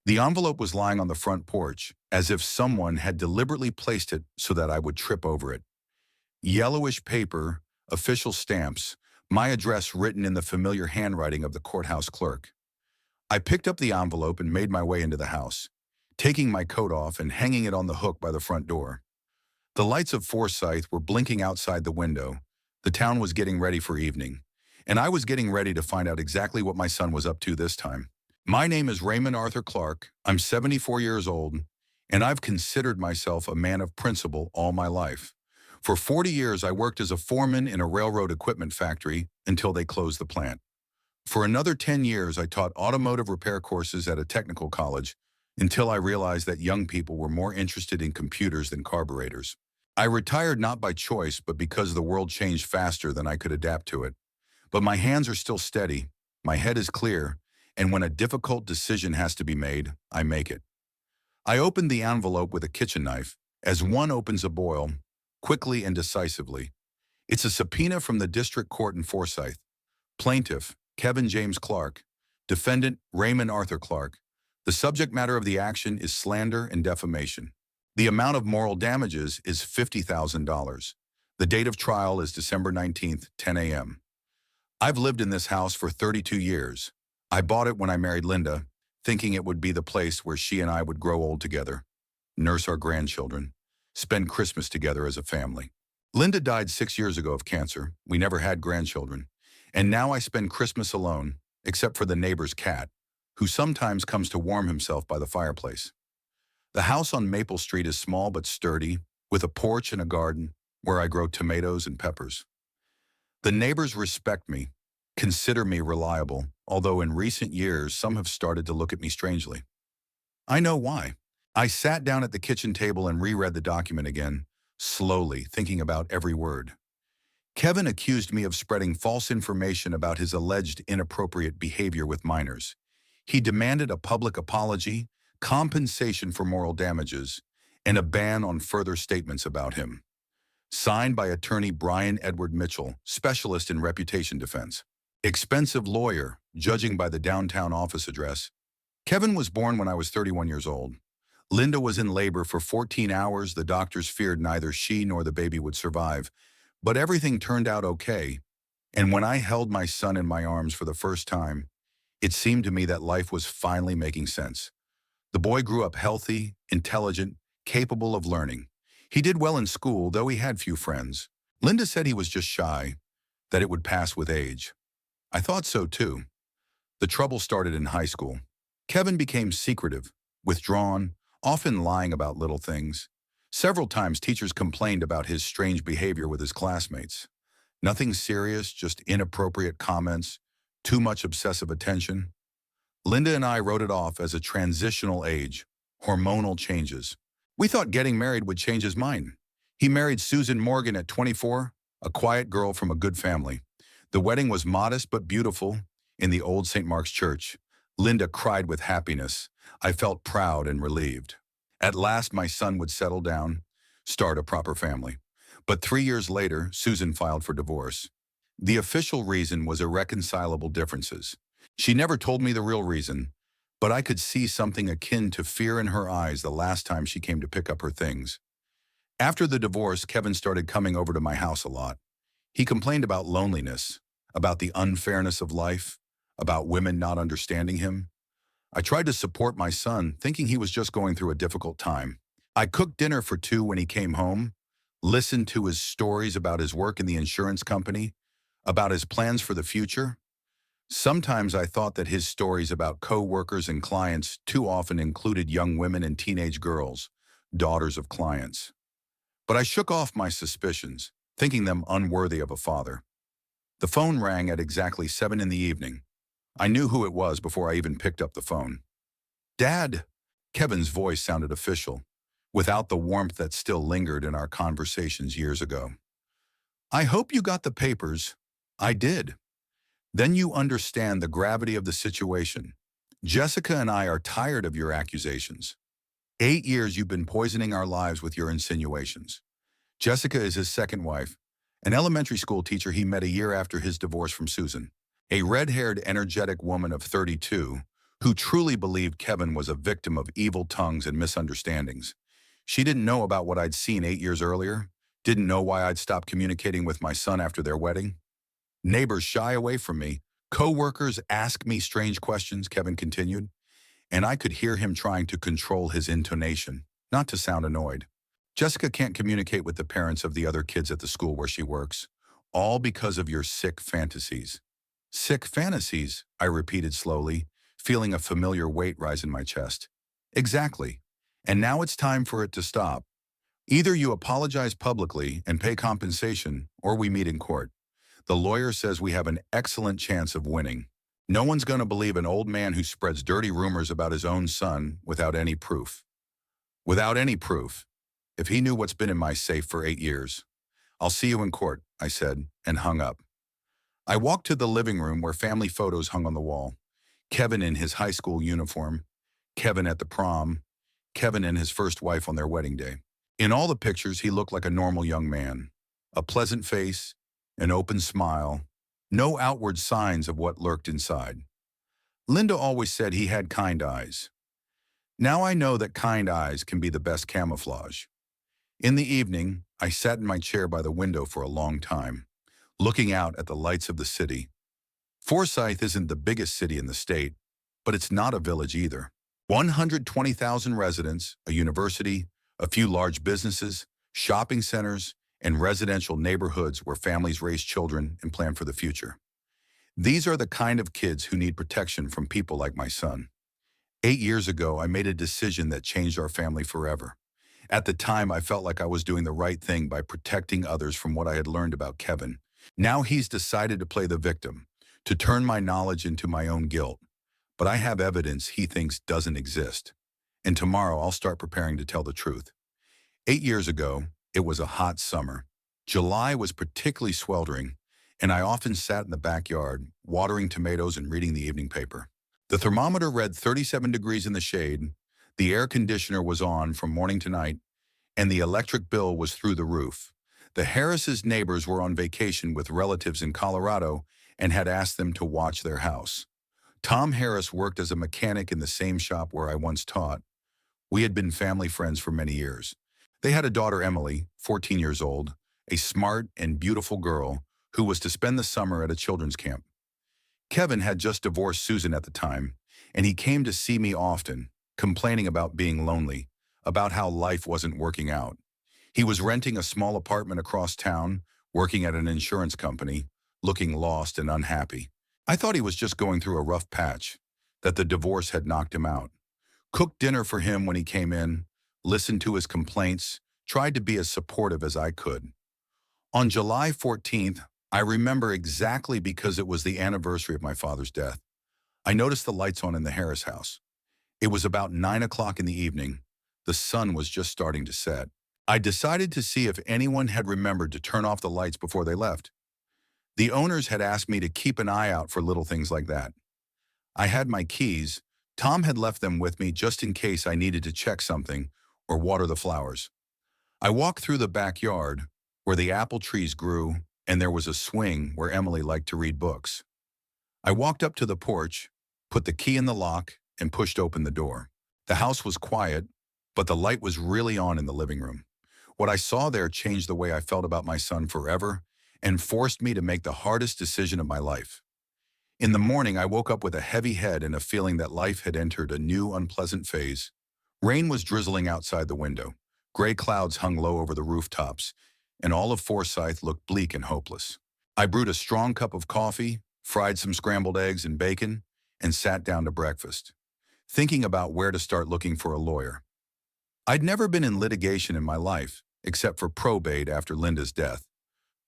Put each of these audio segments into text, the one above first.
The envelope was lying on the front porch, as if someone had deliberately placed it so that I would trip over it. Yellowish paper, official stamps, my address written in the familiar handwriting of the courthouse clerk. I picked up the envelope and made my way into the house, taking my coat off and hanging it on the hook by the front door. The lights of Forsyth were blinking outside the window. The town was getting ready for evening, and I was getting ready to find out exactly what my son was up to this time. My name is Raymond Arthur Clark. I'm 74 years old, and I've considered myself a man of principle all my life. For 40 years, I worked as a foreman in a railroad equipment factory until they closed the plant. For another 10 years, I taught automotive repair courses at a technical college until I realized that young people were more interested in computers than carburetors. I retired not by choice, but because the world changed faster than I could adapt to it. But my hands are still steady, my head is clear, and when a difficult decision has to be made, I make it. I opened the envelope with a kitchen knife, as one opens a boil, quickly and decisively. It's a subpoena from the district court in Forsyth. Plaintiff, Kevin James Clark. Defendant, Raymond Arthur Clark. The subject matter of the action is slander and defamation. The amount of moral damages is $50,000. The date of trial is December 19th, 10 a.m. I've lived in this house for 32 years. I bought it when I married Linda, thinking it would be the place where she and I would grow old together, nurse our grandchildren, spend Christmas together as a family. Linda died 6 years ago of cancer. We never had grandchildren. And now I spend Christmas alone, except for the neighbor's cat, who sometimes comes to warm himself by the fireplace. The house on Maple Street is small but sturdy, with a porch and a garden where I grow tomatoes and peppers. The neighbors respect me, consider me reliable, although in recent years some have started to look at me strangely. I know why. I sat down at the kitchen table and reread the document again, slowly, thinking about every word. Kevin accused me of spreading false information about his alleged inappropriate behavior with minors. He demanded a public apology, compensation for moral damages, and a ban on further statements about him. Signed by attorney Brian Edward Mitchell, specialist in reputation defense. Expensive lawyer, judging by the downtown office address. Kevin was born when I was 31 years old. Linda was in labor for 14 hours. The doctors feared neither she nor the baby would survive. But everything turned out okay, and when I held my son in my arms for the first time, it seemed to me that life was finally making sense. The boy grew up healthy, intelligent, capable of learning. He did well in school, though he had few friends. Linda said he was just shy, that it would pass with age. I thought so too. The trouble started in high school. Kevin became secretive, withdrawn, often lying about little things. Several times teachers complained about his strange behavior with his classmates. Nothing serious, just inappropriate comments, too much obsessive attention. Linda and I wrote it off as a transitional age, hormonal changes. We thought getting married would change his mind. He married Susan Morgan at 24, a quiet girl from a good family. The wedding was modest but beautiful in the old St. Mark's Church. Linda cried with happiness. I felt proud and relieved. At last, my son would settle down, start a proper family. But 3 years later, Susan filed for divorce. The official reason was irreconcilable differences. She never told me the real reason, but I could see something akin to fear in her eyes the last time she came to pick up her things. After the divorce, Kevin started coming over to my house a lot. He complained about loneliness, about the unfairness of life, about women not understanding him. I tried to support my son, thinking he was just going through a difficult time. I cooked dinner for two when he came home, listened to his stories about his work in the insurance company, about his plans for the future. Sometimes I thought that his stories about co-workers and clients too often included young women and teenage girls, daughters of clients. But I shook off my suspicions, thinking them unworthy of a father. The phone rang at exactly 7 in the evening. I knew who it was before I even picked up the phone. "Dad!" Kevin's voice sounded official, without the warmth that still lingered in our conversations years ago. "I hope you got the papers." I did. "Then you understand the gravity of the situation. Jessica and I are tired of your accusations. 8 years you've been poisoning our lives with your insinuations. Jessica is his second wife, an elementary school teacher he met a year after his divorce from Susan. A red-haired, energetic woman of 32 who truly believed Kevin was a victim of evil tongues and misunderstandings. She didn't know about what I'd seen 8 years earlier, didn't know why I'd stopped communicating with my son after their wedding. Neighbors shy away from me. Co-workers ask me strange questions, Kevin continued, and I could hear him trying to control his intonation, not to sound annoyed. Jessica can't communicate with the parents of the other kids at the school where she works, all because of your sick fantasies. Sick fantasies, I repeated slowly, feeling a familiar weight rise in my chest. Exactly. And now it's time for it to stop. Either you apologize publicly and pay compensation, or we meet in court. The lawyer says we have an excellent chance of winning. No one's going to believe an old man who spreads dirty rumors about his own son without any proof. Without any proof. If he knew what's been in my safe for 8 years. I'll see you in court, I said, and hung up. I walked to the living room where family photos hung on the wall. Kevin in his high school uniform, Kevin at the prom, Kevin and his first wife on their wedding day. In all the pictures, he looked like a normal young man. A pleasant face, an open smile, no outward signs of what lurked inside. Linda always said he had kind eyes. Now I know that kind eyes can be the best camouflage. In the evening, I sat in my chair by the window for a long time, looking out at the lights of the city. Forsyth isn't the biggest city in the state, but it's not a village either. 120,000 residents, a university, a few large businesses, shopping centers, and residential neighborhoods where families raise children and plan for the future. These are the kind of kids who need protection from people like my son. 8 years ago, I made a decision that changed our family forever. At the time, I felt like I was doing the right thing by protecting others from what I had learned about Kevin. Now he's decided to play the victim, to turn my knowledge into my own guilt. But I have evidence he thinks doesn't exist. And tomorrow I'll start preparing to tell the truth. 8 years ago, it was a hot summer. July was particularly sweltering, and I often sat in the backyard, watering tomatoes and reading the evening paper. The thermometer read 37 degrees in the shade, the air conditioner was on from morning to night, and the electric bill was through the roof. The Harris's neighbors were on vacation with relatives in Colorado and had asked them to watch their house. Tom Harris worked as a mechanic in the same shop where I once taught. We had been family friends for many years. They had a daughter, Emily, 14 years old, a smart and beautiful girl who was to spend the summer at a children's camp. Kevin had just divorced Susan at the time, and he came to see me often, complaining about being lonely, about how life wasn't working out. He was renting a small apartment across town, working at an insurance company, looking lost and unhappy. I thought he was just going through a rough patch, that the divorce had knocked him out. Cooked dinner for him when he came in, listened to his complaints, tried to be as supportive as I could. On July 14th, I remember exactly because it was the anniversary of my father's death. I noticed the lights on in the Harris house. It was about 9 o'clock in the evening. The sun was just starting to set. I decided to see if anyone had remembered to turn off the lights before they left. The owners had asked me to keep an eye out for little things like that. I had my keys. Tom had left them with me just in case I needed to check something or water the flowers. I walked through the backyard where the apple trees grew, and there was a swing where Emily liked to read books. I walked up to the porch, put the key in the lock, and pushed open the door. The house was quiet, but the light was really on in the living room. What I saw there changed the way I felt about my son forever and forced me to make the hardest decision of my life. In the morning, I woke up with a heavy head and a feeling that life had entered a new, unpleasant phase. Rain was drizzling outside the window. Gray clouds hung low over the rooftops, and all of Forsyth looked bleak and hopeless. I brewed a strong cup of coffee, fried some scrambled eggs and bacon, and sat down to breakfast, thinking about where to start looking for a lawyer. I'd never been in litigation in my life, except for probate after Linda's death,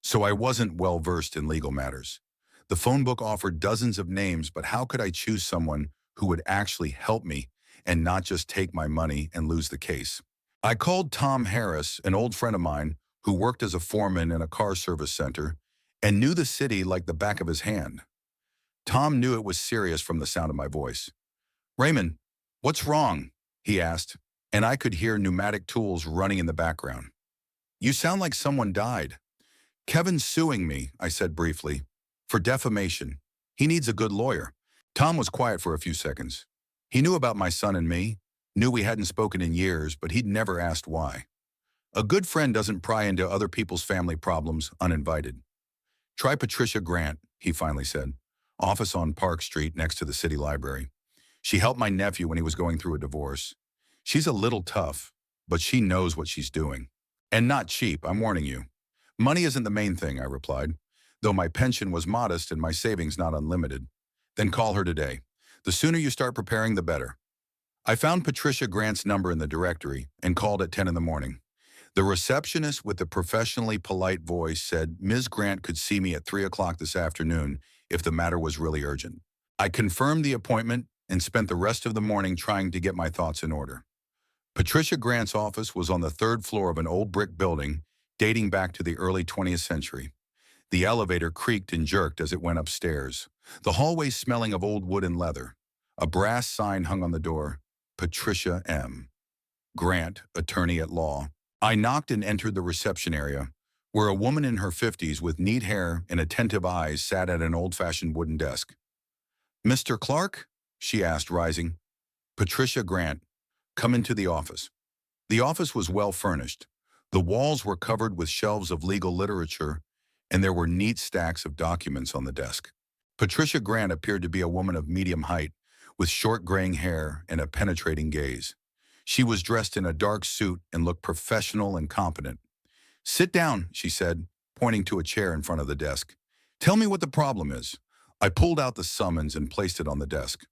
so I wasn't well versed in legal matters. The phone book offered dozens of names, but how could I choose someone who would actually help me and not just take my money and lose the case? I called Tom Harris, an old friend of mine who worked as a foreman in a car service center and knew the city like the back of his hand. Tom knew it was serious from the sound of my voice. "Raymond, what's wrong?" he asked, and I could hear pneumatic tools running in the background. "You sound like someone died." "Kevin's suing me," I said briefly, "for defamation. He needs a good lawyer." Tom was quiet for a few seconds. He knew about my son and me, knew we hadn't spoken in years, but he'd never asked why. A good friend doesn't pry into other people's family problems uninvited. Try Patricia Grant, he finally said. Office on Park Street next to the city library. She helped my nephew when he was going through a divorce. She's a little tough, but she knows what she's doing. And not cheap, I'm warning you. Money isn't the main thing, I replied, though my pension was modest and my savings not unlimited. Then call her today. The sooner you start preparing, the better. I found Patricia Grant's number in the directory and called at 10 in the morning. The receptionist with the professionally polite voice said Ms. Grant could see me at 3 o'clock this afternoon if the matter was really urgent. I confirmed the appointment and spent the rest of the morning trying to get my thoughts in order. Patricia Grant's office was on the third floor of an old brick building dating back to the early 20th century. The elevator creaked and jerked as it went upstairs, the hallway smelling of old wood and leather. A brass sign hung on the door, Patricia M. Grant, attorney at law. I knocked and entered the reception area, where a woman in her 50s with neat hair and attentive eyes sat at an old-fashioned wooden desk. "Mr. Clark?" she asked, rising. "Patricia Grant. Come into the office." The office was well furnished. The walls were covered with shelves of legal literature, and there were neat stacks of documents on the desk. Patricia Grant appeared to be a woman of medium height, with short graying hair and a penetrating gaze. She was dressed in a dark suit and looked professional and competent. "Sit down," she said, pointing to a chair in front of the desk. "Tell me what the problem is." I pulled out the summons and placed it on the desk.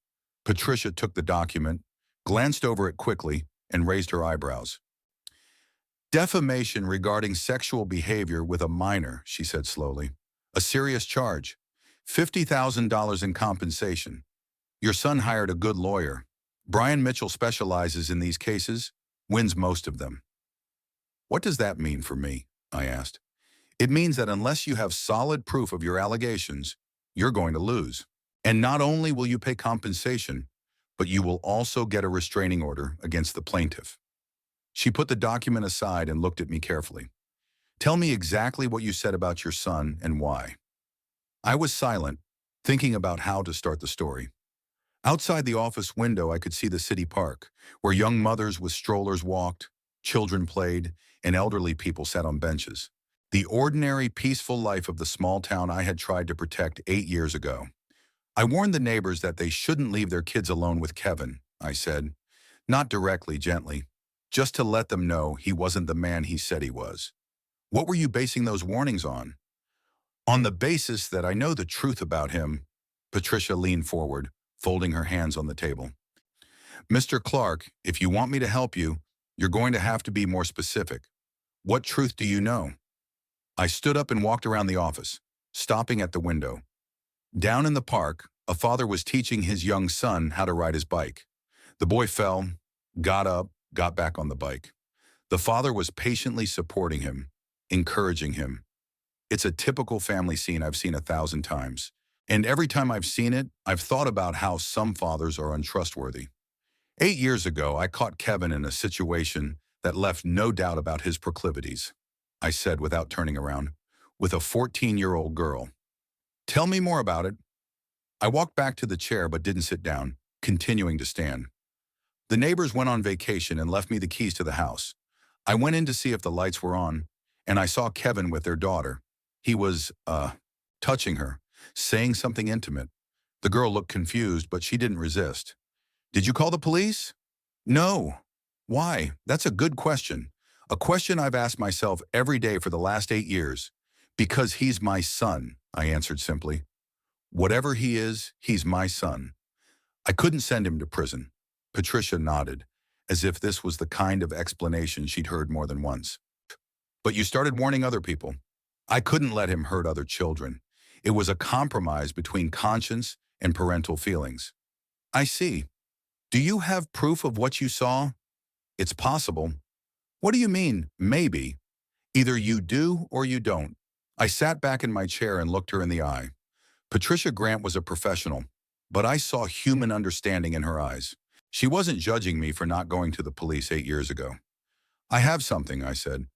Patricia took the document, glanced over it quickly, and raised her eyebrows. "Defamation regarding sexual behavior with a minor," she said slowly. "A serious charge. $50,000 in compensation. Your son hired a good lawyer. Brian Mitchell specializes in these cases, wins most of them." "What does that mean for me?" I asked. "It means that unless you have solid proof of your allegations, you're going to lose. And not only will you pay compensation, but you will also get a restraining order against the plaintiff." She put the document aside and looked at me carefully. "Tell me exactly what you said about your son and why." I was silent, thinking about how to start the story. Outside the office window, I could see the city park, where young mothers with strollers walked, children played, and elderly people sat on benches. The ordinary, peaceful life of the small town I had tried to protect 8 years ago. I warned the neighbors that they shouldn't leave their kids alone with Kevin, I said. Not directly, gently, just to let them know he wasn't the man he said he was. "What were you basing those warnings on?" "On the basis that I know the truth about him." Patricia leaned forward, folding her hands on the table. "Mr. Clark, if you want me to help you, you're going to have to be more specific. What truth do you know?" I stood up and walked around the office, stopping at the window. Down in the park, a father was teaching his young son how to ride his bike. The boy fell, got up, got back on the bike. The father was patiently supporting him, encouraging him. It's a typical family scene I've seen 1,000 times. And every time I've seen it, I've thought about how some fathers are untrustworthy. 8 years ago, I caught Kevin in a situation that left no doubt about his proclivities, I said without turning around, with a 14-year-old girl. "Tell me more about it." I walked back to the chair but didn't sit down, continuing to stand. The neighbors went on vacation and left me the keys to the house. I went in to see if the lights were on, and I saw Kevin with their daughter. He was, touching her, saying something intimate. The girl looked confused, but she didn't resist. "Did you call the police?" "No." "Why? That's a good question. A question I've asked myself every day for the last 8 years. Because he's my son," I answered simply. "Whatever he is, he's my son. I couldn't send him to prison." Patricia nodded, as if this was the kind of explanation she'd heard more than once. "But you started warning other people." "I couldn't let him hurt other children. It was a compromise between conscience and parental feelings." "I see. Do you have proof of what you saw?" "It's possible." "What do you mean, maybe?" "Either you do or you don't." I sat back in my chair and looked her in the eye. Patricia Grant was a professional, but I saw human understanding in her eyes. She wasn't judging me for not going to the police 8 years ago. "I have something," I said,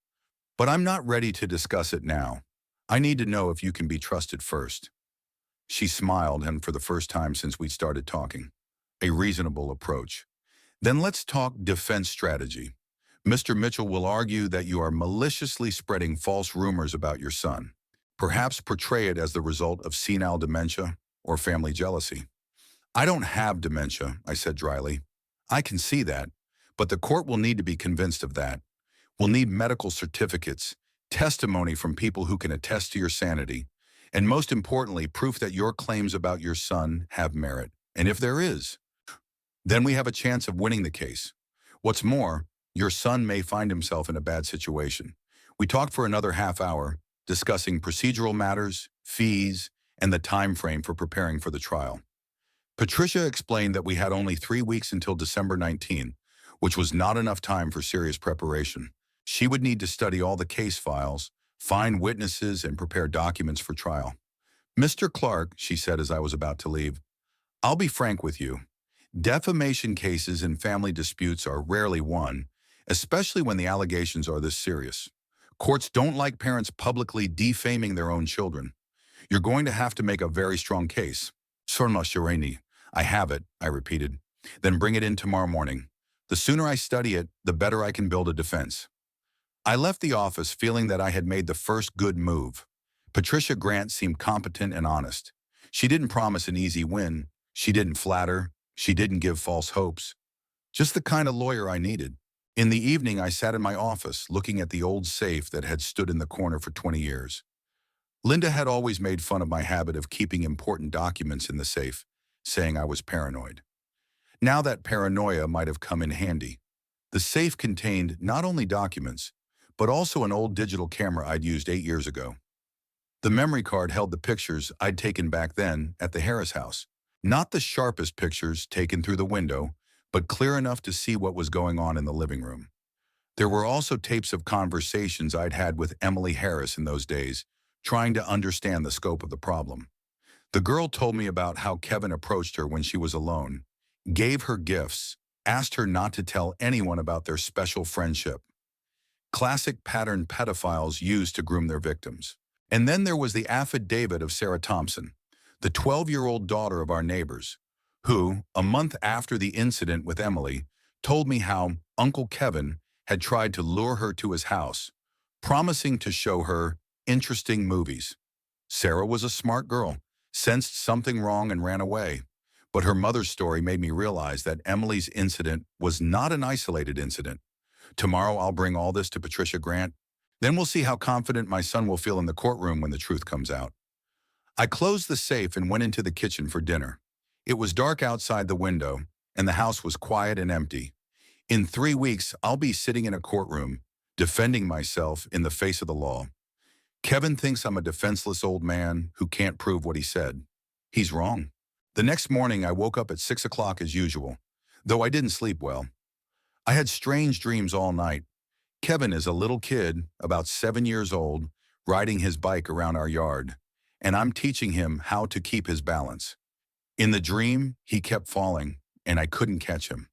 "but I'm not ready to discuss it now. I need to know if you can be trusted first." She smiled, and for the first time since we started talking. A reasonable approach. Then let's talk defense strategy. Mr. Mitchell will argue that you are maliciously spreading false rumors about your son. Perhaps portray it as the result of senile dementia or family jealousy. I don't have dementia, I said dryly. I can see that, but the court will need to be convinced of that. We'll need medical certificates, testimony from people who can attest to your sanity, and most importantly, proof that your claims about your son have merit. And if there is, then we have a chance of winning the case. What's more, your son may find himself in a bad situation. We talked for another half hour, discussing procedural matters, fees, and the time frame for preparing for the trial. Patricia explained that we had only 3 weeks until December 19, which was not enough time for serious preparation. She would need to study all the case files, find witnesses, and prepare documents for trial. Mr. Clark, she said as I was about to leave, I'll be frank with you. Defamation cases and family disputes are rarely won, especially when the allegations are this serious. Courts don't like parents publicly defaming their own children. You're going to have to make a very strong case. Sorma Shireni. I have it, I repeated. Then bring it in tomorrow morning. The sooner I study it, the better I can build a defense. I left the office feeling that I had made the first good move. Patricia Grant seemed competent and honest. She didn't promise an easy win. She didn't flatter. She didn't give false hopes. Just the kind of lawyer I needed. In the evening, I sat in my office looking at the old safe that had stood in the corner for 20 years. Linda had always made fun of my habit of keeping important documents in the safe, saying I was paranoid. Now that paranoia might have come in handy. The safe contained not only documents, but also an old digital camera I'd used 8 years ago. The memory card held the pictures I'd taken back then at the Harris house. Not the sharpest pictures taken through the window, but clear enough to see what was going on in the living room. There were also tapes of conversations I'd had with Emily Harris in those days, trying to understand the scope of the problem. The girl told me about how Kevin approached her when she was alone, gave her gifts, asked her not to tell anyone about their special friendship. Classic pattern pedophiles used to groom their victims. And then there was the affidavit of Sarah Thompson, the 12-year-old daughter of our neighbors, who, a month after the incident with Emily, told me how Uncle Kevin had tried to lure her to his house, promising to show her interesting movies. Sarah was a smart girl, sensed something wrong and ran away. But her mother's story made me realize that Emily's incident was not an isolated incident. Tomorrow I'll bring all this to Patricia Grant. Then we'll see how confident my son will feel in the courtroom when the truth comes out. I closed the safe and went into the kitchen for dinner. It was dark outside the window, and the house was quiet and empty. In 3 weeks, I'll be sitting in a courtroom, defending myself in the face of the law. Kevin thinks I'm a defenseless old man who can't prove what he said. He's wrong. The next morning, I woke up at 6 o'clock as usual, though I didn't sleep well. I had strange dreams all night. Kevin is a little kid, about 7 years old, riding his bike around our yard, and I'm teaching him how to keep his balance. In the dream, he kept falling, and I couldn't catch him.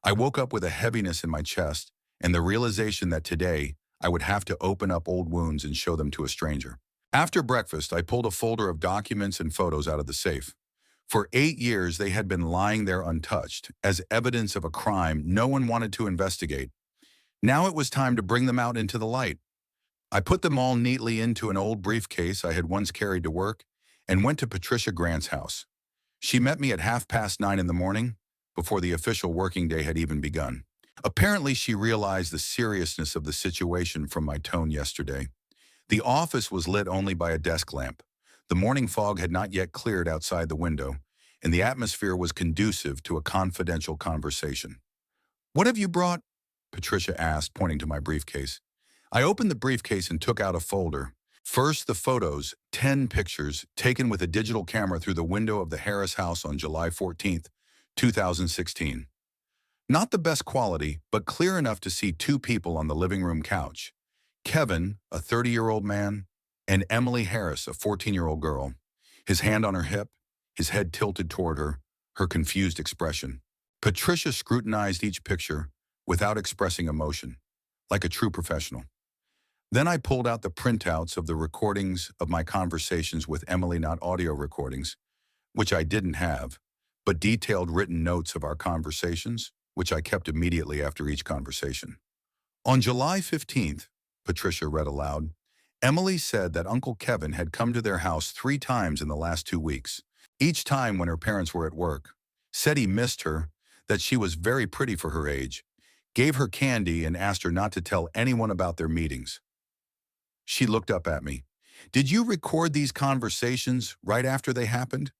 I woke up with a heaviness in my chest and the realization that today I would have to open up old wounds and show them to a stranger. After breakfast, I pulled a folder of documents and photos out of the safe. For 8 years, they had been lying there untouched, as evidence of a crime no one wanted to investigate. Now it was time to bring them out into the light. I put them all neatly into an old briefcase I had once carried to work and went to Patricia Grant's house. She met me at 9:30 in the morning, before the official working day had even begun. Apparently, she realized the seriousness of the situation from my tone yesterday. The office was lit only by a desk lamp. The morning fog had not yet cleared outside the window, and the atmosphere was conducive to a confidential conversation. "What have you brought?" Patricia asked, pointing to my briefcase. I opened the briefcase and took out a folder. First, the photos, 10 pictures, taken with a digital camera through the window of the Harris house on July 14th, 2016. Not the best quality, but clear enough to see 2 people on the living room couch. Kevin, a 30-year-old man, and Emily Harris, a 14-year-old girl, his hand on her hip, his head tilted toward her confused expression. Patricia scrutinized each picture without expressing emotion, like a true professional. Then I pulled out the printouts of the recordings of my conversations with Emily, not audio recordings, which I didn't have, but detailed written notes of our conversations, which I kept immediately after each conversation. On July 15th, Patricia read aloud, Emily said that Uncle Kevin had come to their house 3 times in the last 2 weeks, each time when her parents were at work, said he missed her, that she was very pretty for her age, gave her candy and asked her not to tell anyone about their meetings. She looked up at me. Did you record these conversations right after they happened?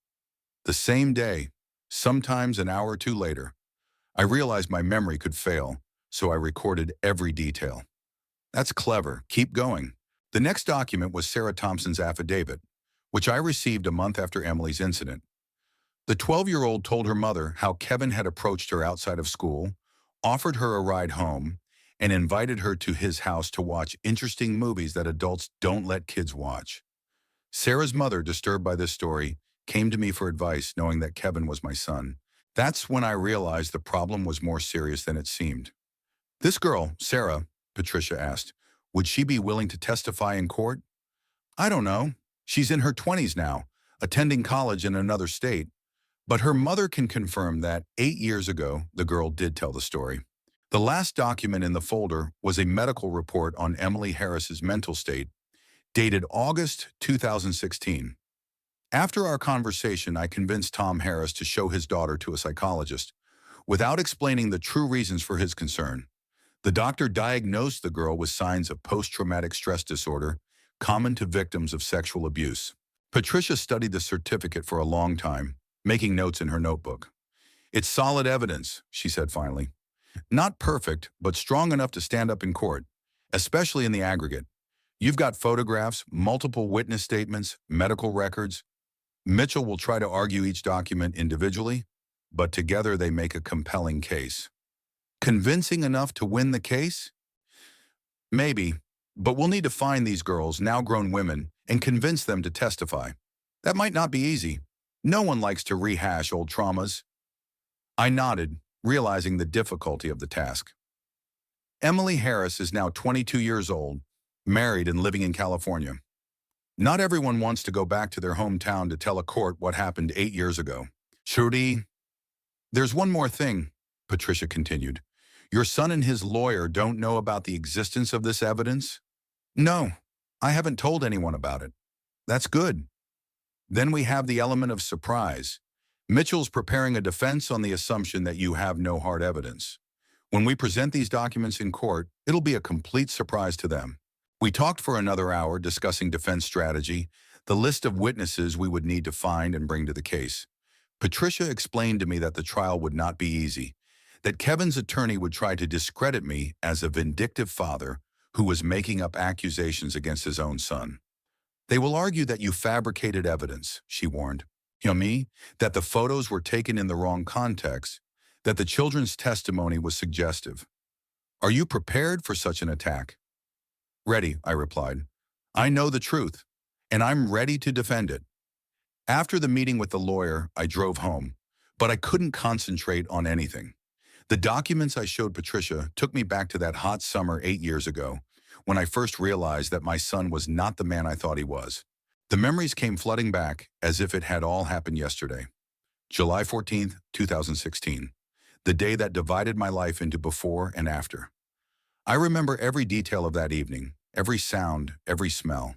The same day, sometimes an hour or two later. I realized my memory could fail, so I recorded every detail. That's clever. Keep going. The next document was Sarah Thompson's affidavit, which I received a month after Emily's incident. The 12-year-old told her mother how Kevin had approached her outside of school, offered her a ride home, and invited her to his house to watch interesting movies that adults don't let kids watch. Sarah's mother, disturbed by this story, came to me for advice, knowing that Kevin was my son. That's when I realized the problem was more serious than it seemed. This girl, Sarah, Patricia asked, would she be willing to testify in court? I don't know. She's in her 20s now, attending college in another state. But her mother can confirm that 8 years ago, the girl did tell the story. The last document in the folder was a medical report on Emily Harris's mental state, dated August 2016. After our conversation, I convinced Tom Harris to show his daughter to a psychologist, without explaining the true reasons for his concern. The doctor diagnosed the girl with signs of post-traumatic stress disorder, common to victims of sexual abuse. Patricia studied the certificate for a long time, making notes in her notebook. It's solid evidence, she said finally. Not perfect, but strong enough to stand up in court, especially in the aggregate. You've got photographs, multiple witness statements, medical records. Mitchell will try to argue each document individually, but together they make a compelling case. Convincing enough to win the case? Maybe, but we'll need to find these girls, now grown women, and convince them to testify. That might not be easy. No one likes to rehash old traumas. I nodded, realizing the difficulty of the task. Emily Harris is now 22 years old, married and living in California. Not everyone wants to go back to their hometown to tell a court what happened 8 years ago. Shruti, there's one more thing, Patricia continued. Your son and his lawyer don't know about the existence of this evidence? No, I haven't told anyone about it. That's good. Then we have the element of surprise. Mitchell's preparing a defense on the assumption that you have no hard evidence. When we present these documents in court, it'll be a complete surprise to them. We talked for another hour discussing defense strategy, the list of witnesses we would need to find and bring to the case. Patricia explained to me that the trial would not be easy, that Kevin's attorney would try to discredit me as a vindictive father who was making up accusations against his own son. They will argue that you fabricated evidence, she warned. You know me? That the photos were taken in the wrong context, that the children's testimony was suggestive. Are you prepared for such an attack? Ready, I replied. I know the truth, and I'm ready to defend it. After the meeting with the lawyer, I drove home, but I couldn't concentrate on anything. The documents I showed Patricia took me back to that hot summer 8 years ago, when I first realized that my son was not the man I thought he was. The memories came flooding back as if it had all happened yesterday. July 14th, 2016, the day that divided my life into before and after. I remember every detail of that evening, every sound, every smell.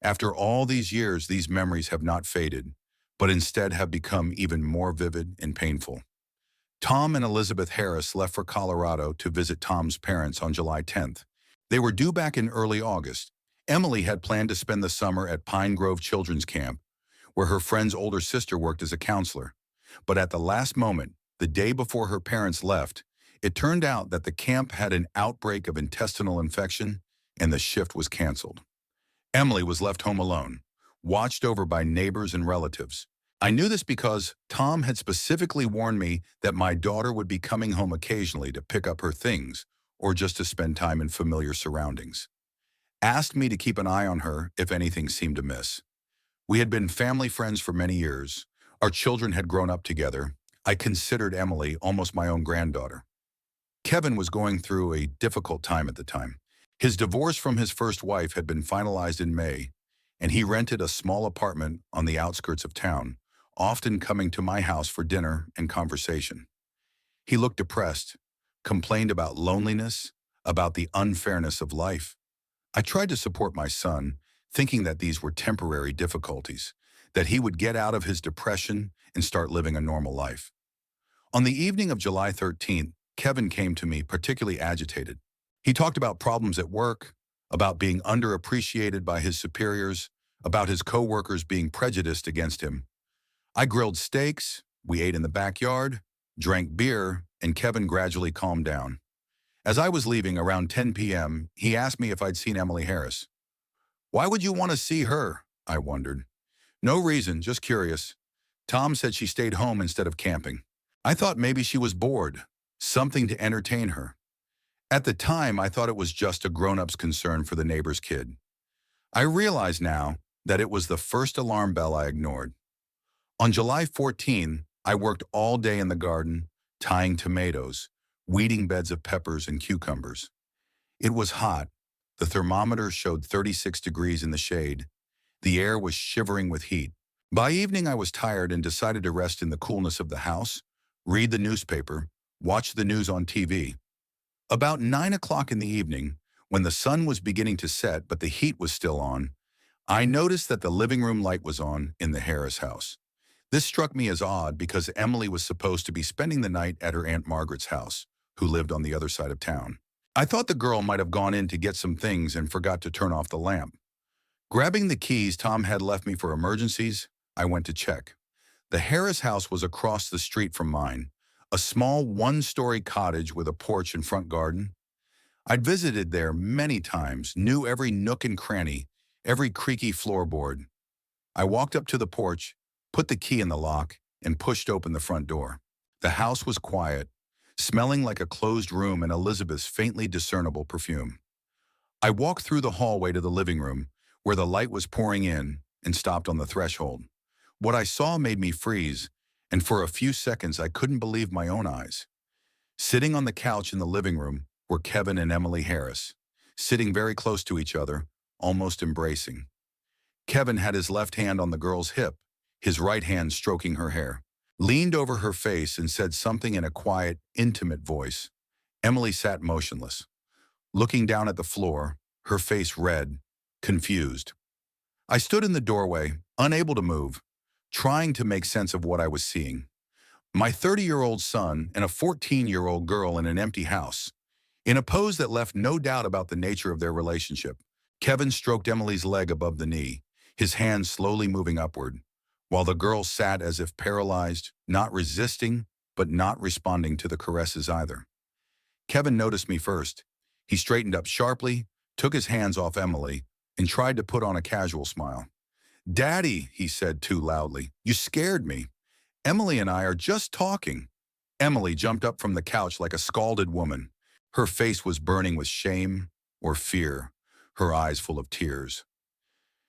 After all these years, these memories have not faded, but instead have become even more vivid and painful. Tom and Elizabeth Harris left for Colorado to visit Tom's parents on July 10th. They were due back in early August. Emily had planned to spend the summer at Pine Grove Children's Camp, where her friend's older sister worked as a counselor. But at the last moment, the day before her parents left, it turned out that the camp had an outbreak of intestinal infection and the shift was canceled. Emily was left home alone, watched over by neighbors and relatives. I knew this because Tom had specifically warned me that my daughter would be coming home occasionally to pick up her things or just to spend time in familiar surroundings. Asked me to keep an eye on her if anything seemed amiss. We had been family friends for many years. Our children had grown up together. I considered Emily almost my own granddaughter. Kevin was going through a difficult time at the time. His divorce from his first wife had been finalized in May, and he rented a small apartment on the outskirts of town, often coming to my house for dinner and conversation. He looked depressed, complained about loneliness, about the unfairness of life. I tried to support my son, thinking that these were temporary difficulties, that he would get out of his depression and start living a normal life. On the evening of July 13th, Kevin came to me particularly agitated. He talked about problems at work, about being underappreciated by his superiors, about his coworkers being prejudiced against him. I grilled steaks, we ate in the backyard, drank beer, and Kevin gradually calmed down. As I was leaving around 10 p.m., he asked me if I'd seen Emily Harris. Why would you want to see her? I wondered. No reason, just curious. Tom said she stayed home instead of camping. I thought maybe she was bored, something to entertain her. At the time, I thought it was just a grown-up's concern for the neighbor's kid. I realize now that it was the first alarm bell I ignored. On July 14, I worked all day in the garden, tying tomatoes, weeding beds of peppers and cucumbers. It was hot. The thermometer showed 36 degrees in the shade. The air was shivering with heat. By evening, I was tired and decided to rest in the coolness of the house, read the newspaper, watch the news on TV. About 9 o'clock in the evening, when the sun was beginning to set but the heat was still on, I noticed that the living room light was on in the Harris house. This struck me as odd because Emily was supposed to be spending the night at her Aunt Margaret's house, who lived on the other side of town. I thought the girl might have gone in to get some things and forgot to turn off the lamp. Grabbing the keys Tom had left me for emergencies, I went to check. The Harris house was across the street from mine, a small one-story cottage with a porch and front garden. I'd visited there many times, knew every nook and cranny, every creaky floorboard. I walked up to the porch, put the key in the lock, and pushed open the front door. The house was quiet, smelling like a closed room and Elizabeth's faintly discernible perfume. I walked through the hallway to the living room, where the light was pouring in, and stopped on the threshold. What I saw made me freeze, and for a few seconds I couldn't believe my own eyes. Sitting on the couch in the living room were Kevin and Emily Harris, sitting very close to each other, almost embracing. Kevin had his left hand on the girl's hip, his right hand stroking her hair, leaned over her face and said something in a quiet, intimate voice. Emily sat motionless, looking down at the floor, her face red, confused. I stood in the doorway, unable to move, trying to make sense of what I was seeing. My 30-year-old son and a 14-year-old girl in an empty house. In a pose that left no doubt about the nature of their relationship, Kevin stroked Emily's leg above the knee, his hand slowly moving upward, while the girl sat as if paralyzed, not resisting, but not responding to the caresses either. Kevin noticed me first. He straightened up sharply, took his hands off Emily, and tried to put on a casual smile. "Daddy," he said too loudly, "you scared me. Emily and I are just talking." Emily jumped up from the couch like a scalded woman. Her face was burning with shame or fear, her eyes full of tears.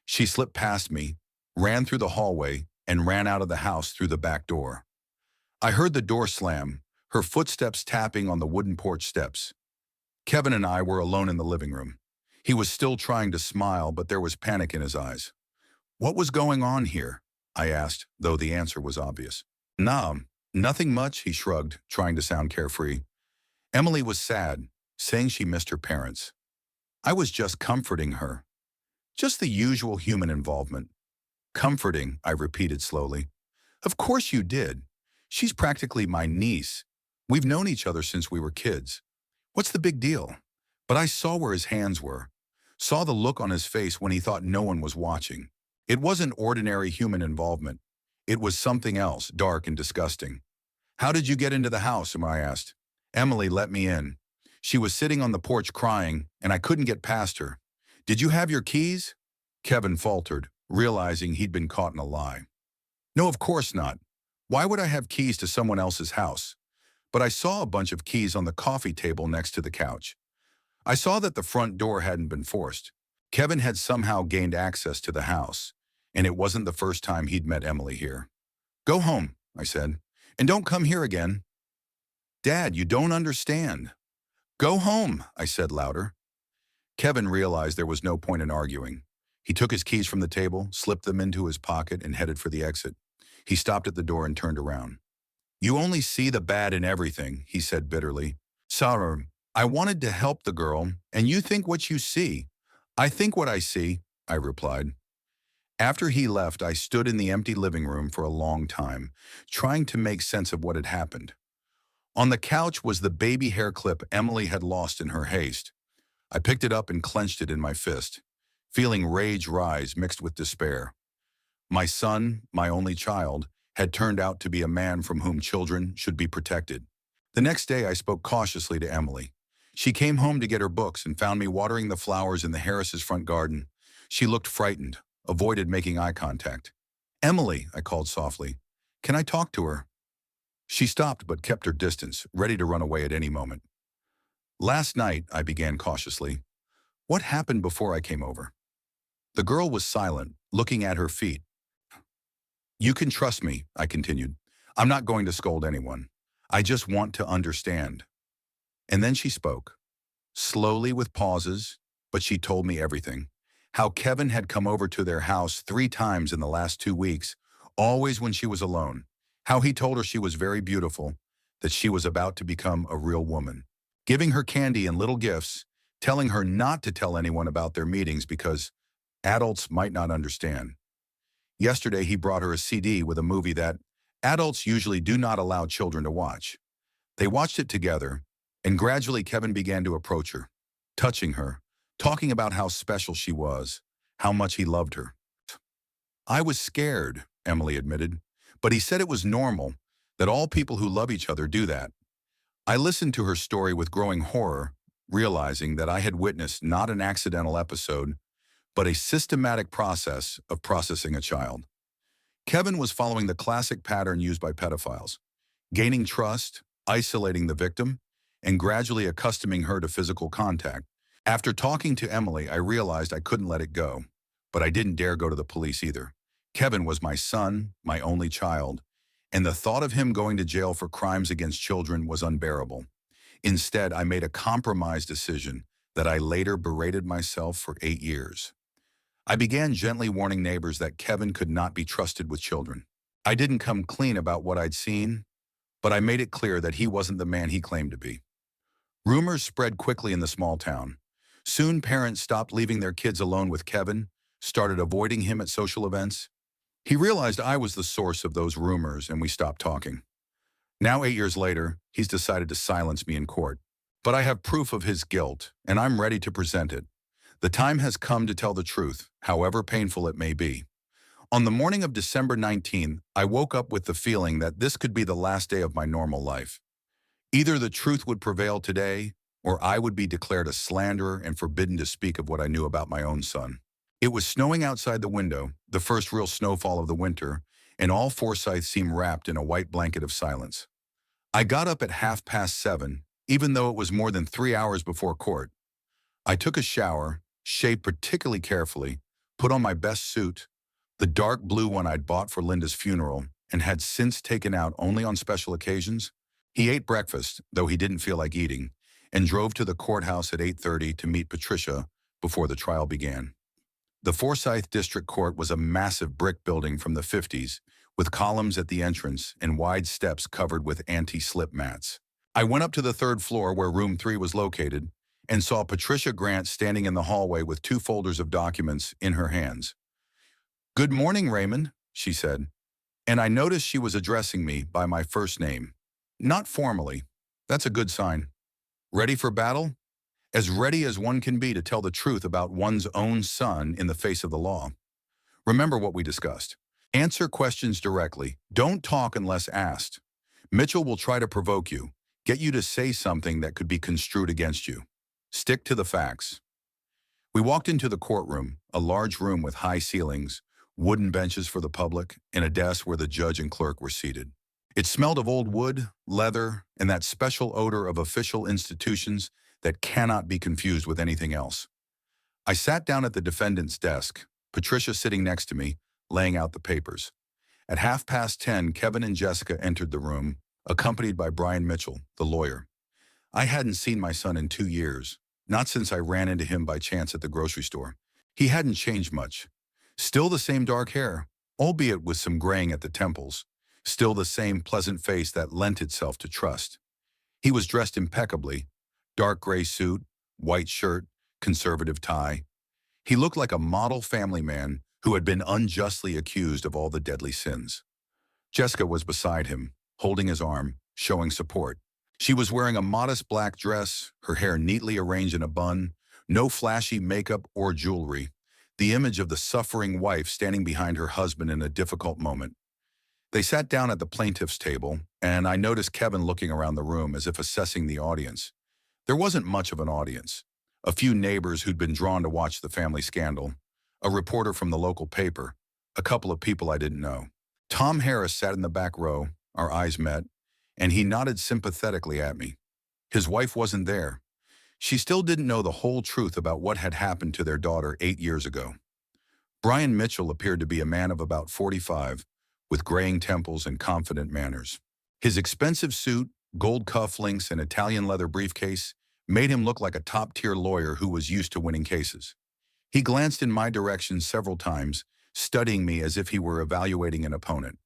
She slipped past me, ran through the hallway, and ran out of the house through the back door. I heard the door slam, her footsteps tapping on the wooden porch steps. Kevin and I were alone in the living room. He was still trying to smile, but there was panic in his eyes. "What was going on here?" I asked, though the answer was obvious. "Nah, nothing much," he shrugged, trying to sound carefree. Emily was sad, saying she missed her parents. I was just comforting her. Just the usual human involvement. "Comforting," I repeated slowly. "Of course you did. She's practically my niece. We've known each other since we were kids. What's the big deal?" But I saw where his hands were, saw the look on his face when he thought no one was watching. It wasn't ordinary human involvement. It was something else, dark and disgusting. "How did you get into the house?" I asked. Emily let me in. She was sitting on the porch crying, and I couldn't get past her. "Did you have your keys?" Kevin faltered, realizing he'd been caught in a lie. "No, of course not. Why would I have keys to someone else's house?" But I saw a bunch of keys on the coffee table next to the couch. I saw that the front door hadn't been forced. Kevin had somehow gained access to the house, and it wasn't the first time he'd met Emily here. "Go home," I said, "and don't come here again." "Dad, you don't understand." "Go home," I said louder. Kevin realized there was no point in arguing. He took his keys from the table, slipped them into his pocket, and headed for the exit. He stopped at the door and turned around. You only see the bad in everything, he said bitterly. Sarah, I wanted to help the girl, and you think what you see. I think what I see, I replied. After he left, I stood in the empty living room for a long time, trying to make sense of what had happened. On the couch was the baby hair clip Emily had lost in her haste. I picked it up and clenched it in my fist, feeling rage rise mixed with despair. My son, my only child, had turned out to be a man from whom children should be protected. The next day, I spoke cautiously to Emily. She came home to get her books and found me watering the flowers in the Harris's front garden. She looked frightened, avoided making eye contact. Emily, I called softly, can I talk to her? She stopped but kept her distance, ready to run away at any moment. Last night, I began cautiously. What happened before I came over? The girl was silent, looking at her feet. You can trust me, I continued. I'm not going to scold anyone. I just want to understand. And then she spoke, slowly with pauses, but she told me everything. How Kevin had come over to their house 3 times in the last 2 weeks, always when she was alone. How he told her she was very beautiful, that she was about to become a real woman. Giving her candy and little gifts, telling her not to tell anyone about their meetings because adults might not understand. Yesterday, he brought her a CD with a movie that adults usually do not allow children to watch. They watched it together, and gradually Kevin began to approach her, touching her, talking about how special she was, how much he loved her. I was scared, Emily admitted, but he said it was normal, that all people who love each other do that. I listened to her story with growing horror, realizing that I had witnessed not an accidental episode, but a systematic process of processing a child. Kevin was following the classic pattern used by pedophiles, gaining trust, isolating the victim, and gradually accustoming her to physical contact. After talking to Emily, I realized I couldn't let it go, but I didn't dare go to the police either. Kevin was my son, my only child, and the thought of him going to jail for crimes against children was unbearable. Instead, I made a compromise decision that I later berated myself for 8 years. I began gently warning neighbors that Kevin could not be trusted with children. I didn't come clean about what I'd seen, but I made it clear that he wasn't the man he claimed to be. Rumors spread quickly in the small town. Soon, parents stopped leaving their kids alone with Kevin, started avoiding him at social events. He realized I was the source of those rumors, and we stopped talking. Now, 8 years later, he's decided to silence me in court. But I have proof of his guilt, and I'm ready to present it. The time has come to tell the truth, however painful it may be. On the morning of December 19th, I woke up with the feeling that this could be the last day of my normal life. Either the truth would prevail today, or I would be declared a slanderer and forbidden to speak of what I knew about my own son. It was snowing outside the window, the first real snowfall of the winter, and all Forsyth seemed wrapped in a white blanket of silence. I got up at 7:30, even though it was more than 3 hours before court. I took a shower, shaved particularly carefully, put on my best suit, the dark blue one I'd bought for Linda's funeral and had since taken out only on special occasions. He ate breakfast, though he didn't feel like eating, and drove to the courthouse at 8:30 to meet Patricia before the trial began. The Forsyth District Court was a massive brick building from the 50s, with columns at the entrance and wide steps covered with anti-slip mats. I went up to the 3rd floor where room 3 was located and saw Patricia Grant standing in the hallway with 2 folders of documents in her hands. "Good morning, Raymond," she said, and I noticed she was addressing me by my first name. Not formally. That's a good sign. Ready for battle? As ready as one can be to tell the truth about one's own son in the face of the law. Remember what we discussed. Answer questions directly. Don't talk unless asked. Mitchell will try to provoke you, get you to say something that could be construed against you. Stick to the facts. We walked into the courtroom, a large room with high ceilings, wooden benches for the public, and a desk where the judge and clerk were seated. It smelled of old wood, leather, and that special odor of official institutions that cannot be confused with anything else. I sat down at the defendant's desk, Patricia sitting next to me, laying out the papers. At 10:30, Kevin and Jessica entered the room, accompanied by Brian Mitchell, the lawyer. I hadn't seen my son in 2 years, not since I ran into him by chance at the grocery store. He hadn't changed much. Still the same dark hair, albeit with some graying at the temples, still the same pleasant face that lent itself to trust. He was dressed impeccably, dark gray suit, white shirt, conservative tie. He looked like a model family man who had been unjustly accused of all the deadly sins. Jessica was beside him, holding his arm, showing support. She was wearing a modest black dress, her hair neatly arranged in a bun, no flashy makeup or jewelry, the image of the suffering wife standing behind her husband in a difficult moment. They sat down at the plaintiff's table, and I noticed Kevin looking around the room as if assessing the audience. There wasn't much of an audience. A few neighbors who'd been drawn to watch the family scandal, a reporter from the local paper, a couple of people I didn't know. Tom Harris sat in the back row, our eyes met, and he nodded sympathetically at me. His wife wasn't there. She still didn't know the whole truth about what had happened to their daughter 8 years ago. Brian Mitchell appeared to be a man of about 45, with graying temples and confident manners. His expensive suit, gold cufflinks, and Italian leather briefcase made him look like a top-tier lawyer who was used to winning cases. He glanced in my direction several times, studying me as if he were evaluating an opponent.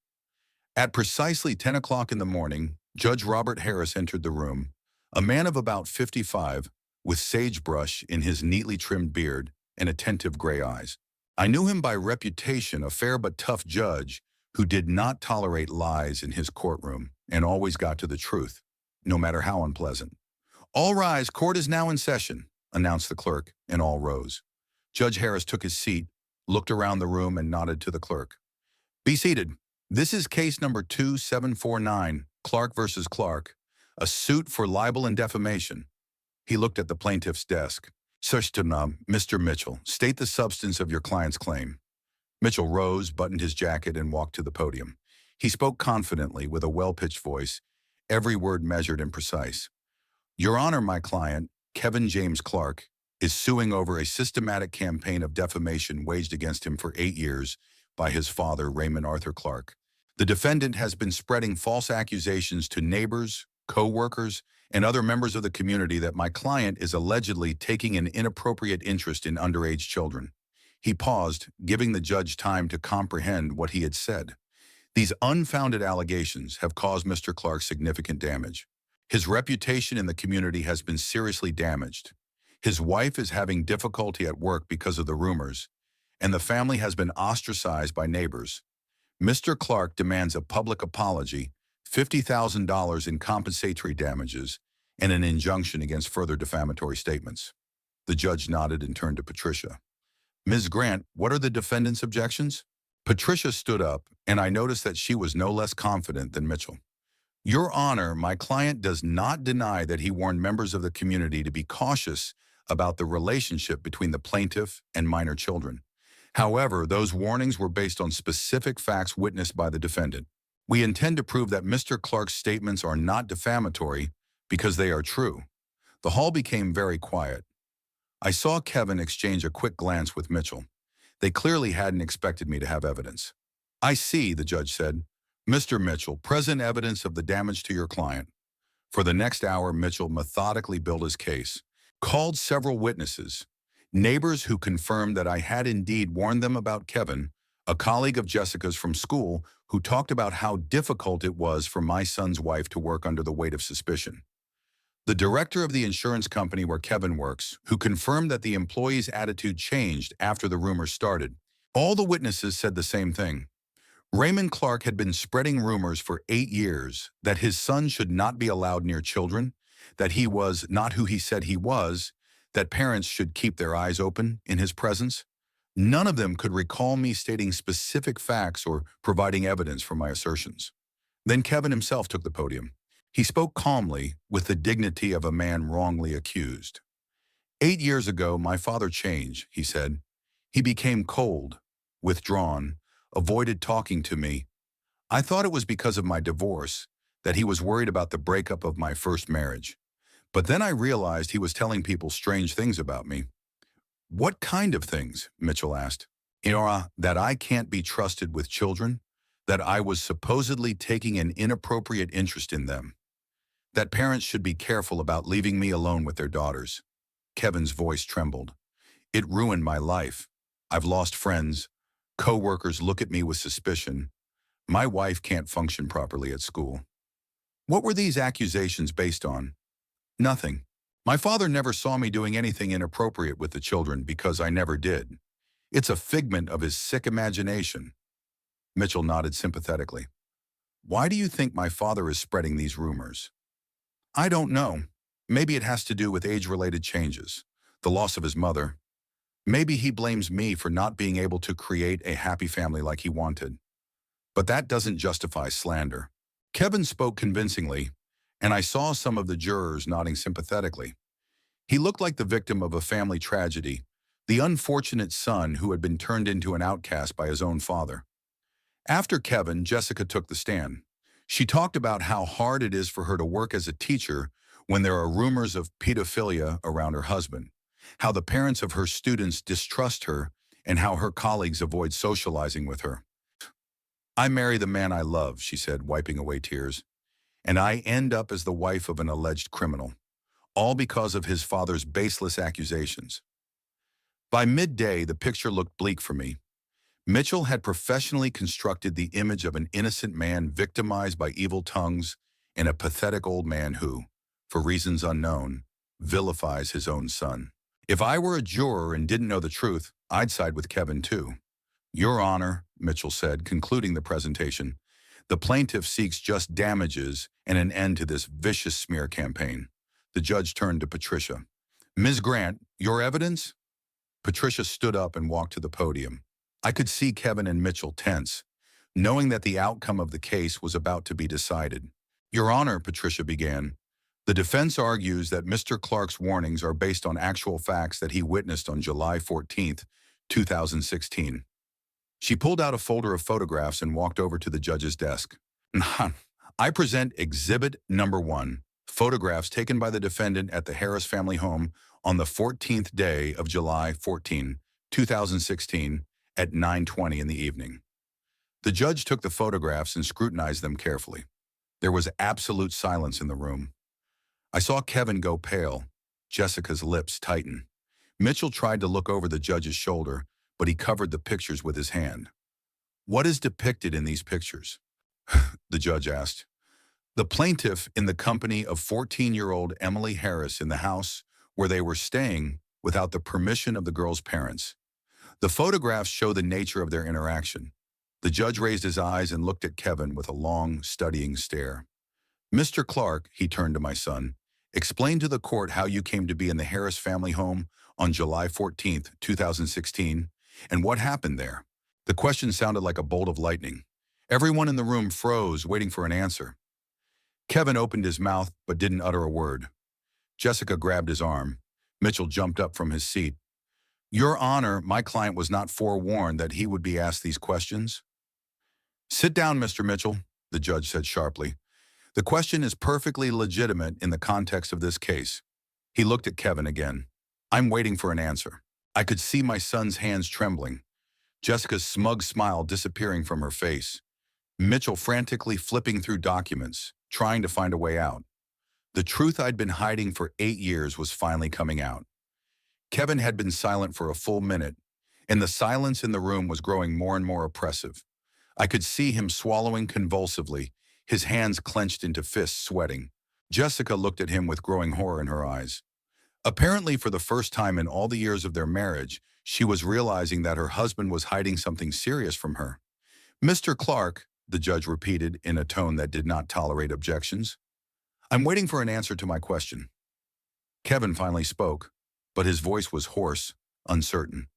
At precisely 10 o'clock in the morning, Judge Robert Harris entered the room, a man of about 55, with sagebrush in his neatly trimmed beard and attentive gray eyes. I knew him by reputation, a fair but tough judge who did not tolerate lies in his courtroom and always got to the truth, no matter how unpleasant. "All rise, court is now in session," announced the clerk, and all rose. Judge Harris took his seat, looked around the room, and nodded to the clerk. "Be seated. This is case number 2749, Clark versus Clark, a suit for libel and defamation." He looked at the plaintiff's desk. "Mr. Mitchell, state the substance of your client's claim." Mitchell rose, buttoned his jacket, and walked to the podium. He spoke confidently with a well-pitched voice, every word measured and precise. "Your Honor, my client, Kevin James Clark, is suing over a systematic campaign of defamation waged against him for 8 years by his father, Raymond Arthur Clark. The defendant has been spreading false accusations to neighbors, co-workers, and other members of the community that my client is allegedly taking an inappropriate interest in underage children." He paused, giving the judge time to comprehend what he had said. "These unfounded allegations have caused Mr. Clark significant damage. His reputation in the community has been seriously damaged. His wife is having difficulty at work because of the rumors, and the family has been ostracized by neighbors. Mr. Clark demands a public apology, $50,000 in compensatory damages, and an injunction against further defamatory statements." The judge nodded and turned to Patricia. "Ms. Grant, what are the defendant's objections?" Patricia stood up, and I noticed that she was no less confident than Mitchell. "Your Honor, my client does not deny that he warned members of the community to be cautious about the relationship between the plaintiff and minor children. However, those warnings were based on specific facts witnessed by the defendant. We intend to prove that Mr. Clark's statements are not defamatory because they are true." The hall became very quiet. I saw Kevin exchange a quick glance with Mitchell. They clearly hadn't expected me to have evidence. "I see," the judge said. "Mr. Mitchell, present evidence of the damage to your client." For the next hour, Mitchell methodically built his case, called several witnesses, neighbors who confirmed that I had indeed warned them about Kevin, a colleague of Jessica's from school who talked about how difficult it was for my son's wife to work under the weight of suspicion, the director of the insurance company where Kevin works, who confirmed that the employee's attitude changed after the rumors started. All the witnesses said the same thing. Raymond Clark had been spreading rumors for 8 years that his son should not be allowed near children, that he was not who he said he was, that parents should keep their eyes open in his presence. None of them could recall me stating specific facts or providing evidence for my assertions. Then Kevin himself took the podium. He spoke calmly, with the dignity of a man wrongly accused. "8 years ago, my father changed," he said. "He became cold, withdrawn, avoided talking to me. I thought it was because of my divorce, that he was worried about the breakup of my first marriage. But then I realized he was telling people strange things about me." "What kind of things?" Mitchell asked. "That I can't be trusted with children, that I was supposedly taking an inappropriate interest in them, that parents should be careful about leaving me alone with their daughters." Kevin's voice trembled. "It ruined my life. I've lost friends, Co-workers look at me with suspicion. My wife can't function properly at school. What were these accusations based on? Nothing. My father never saw me doing anything inappropriate with the children because I never did. It's a figment of his sick imagination. Mitchell nodded sympathetically. Why do you think my father is spreading these rumors? I don't know. Maybe it has to do with age-related changes, the loss of his mother. Maybe he blames me for not being able to create a happy family like he wanted. But that doesn't justify slander. Kevin spoke convincingly, and I saw some of the jurors nodding sympathetically. He looked like the victim of a family tragedy, the unfortunate son who had been turned into an outcast by his own father. After Kevin, Jessica took the stand. She talked about how hard it is for her to work as a teacher when there are rumors of pedophilia around her husband, how the parents of her students distrust her, and how her colleagues avoid socializing with her. I marry the man I love, she said, wiping away tears, and I end up as the wife of an alleged criminal, all because of his father's baseless accusations. By midday, the picture looked bleak for me. Mitchell had professionally constructed the image of an innocent man victimized by evil tongues and a pathetic old man who, for reasons unknown, vilifies his own son. If I were a juror and didn't know the truth, I'd side with Kevin too. Your Honor, Mitchell said, concluding the presentation, the plaintiff seeks just damages and an end to this vicious smear campaign. The judge turned to Patricia. Ms. Grant, your evidence? Patricia stood up and walked to the podium. I could see Kevin and Mitchell tense, knowing that the outcome of the case was about to be decided. Your Honor, Patricia began, the defense argues that Mr. Clark's warnings are based on actual facts that he witnessed on July 14, 2016. She pulled out a folder of photographs and walked over to the judge's desk. I present Exhibit Number 1, photographs taken by the defendant at the Harris family home on the 14th day of July 14, 2016, at 9:20 in the evening. The judge took the photographs and scrutinized them carefully. There was absolute silence in the room. I saw Kevin go pale, Jessica's lips tighten. Mitchell tried to look over the judge's shoulder, but he covered the pictures with his hand. What is depicted in these pictures? The judge asked. The plaintiff in the company of 14-year-old Emily Harris in the house where they were staying without the permission of the girl's parents. The photographs show the nature of their interaction. The judge raised his eyes and looked at Kevin with a long, studying stare. Mr. Clark, he turned to my son, explain to the court how you came to be in the Harris family home on July 14, 2016, and what happened there. The question sounded like a bolt of lightning. Everyone in the room froze, waiting for an answer. Kevin opened his mouth but didn't utter a word. Jessica grabbed his arm. Mitchell jumped up from his seat. Your Honor, my client was not forewarned that he would be asked these questions. Sit down, Mr. Mitchell, the judge said sharply. The question is perfectly legitimate in the context of this case. He looked at Kevin again. I'm waiting for an answer. I could see my son's hands trembling. Jessica's smug smile disappearing from her face. Mitchell frantically flipping through documents, trying to find a way out. The truth I'd been hiding for 8 years was finally coming out. Kevin had been silent for a full minute, and the silence in the room was growing more and more oppressive. I could see him swallowing convulsively, his hands clenched into fists, sweating. Jessica looked at him with growing horror in her eyes. Apparently, for the first time in all the years of their marriage, she was realizing that her husband was hiding something serious from her. Mr. Clark, the judge repeated in a tone that did not tolerate objections. I'm waiting for an answer to my question. Kevin finally spoke, but his voice was hoarse, uncertain.